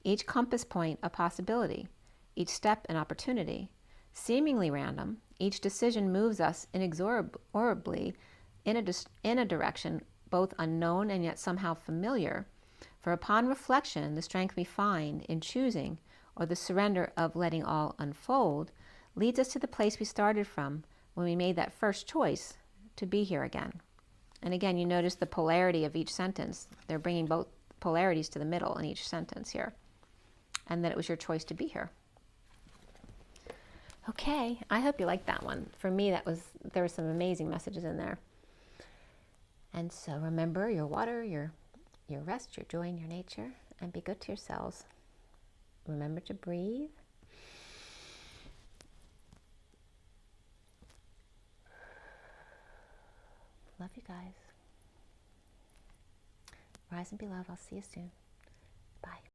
Each compass point a possibility, each step an opportunity. Seemingly random, each decision moves us inexorably in a direction both unknown and yet somehow familiar. For upon reflection, the strength we find in choosing, or the surrender of letting all unfold, leads us to the place we started from when we made that first choice to be here again. And again, you notice the polarity of each sentence. They're bringing both polarities to the middle in each sentence here. And that it was your choice to be here. Okay, I hope you liked that one. For me, there were some amazing messages in there. And so remember your water, your rest, your joy, and your nature, and be good to yourselves. Remember to breathe. Love you guys. Rise and be loved. I'll see you soon.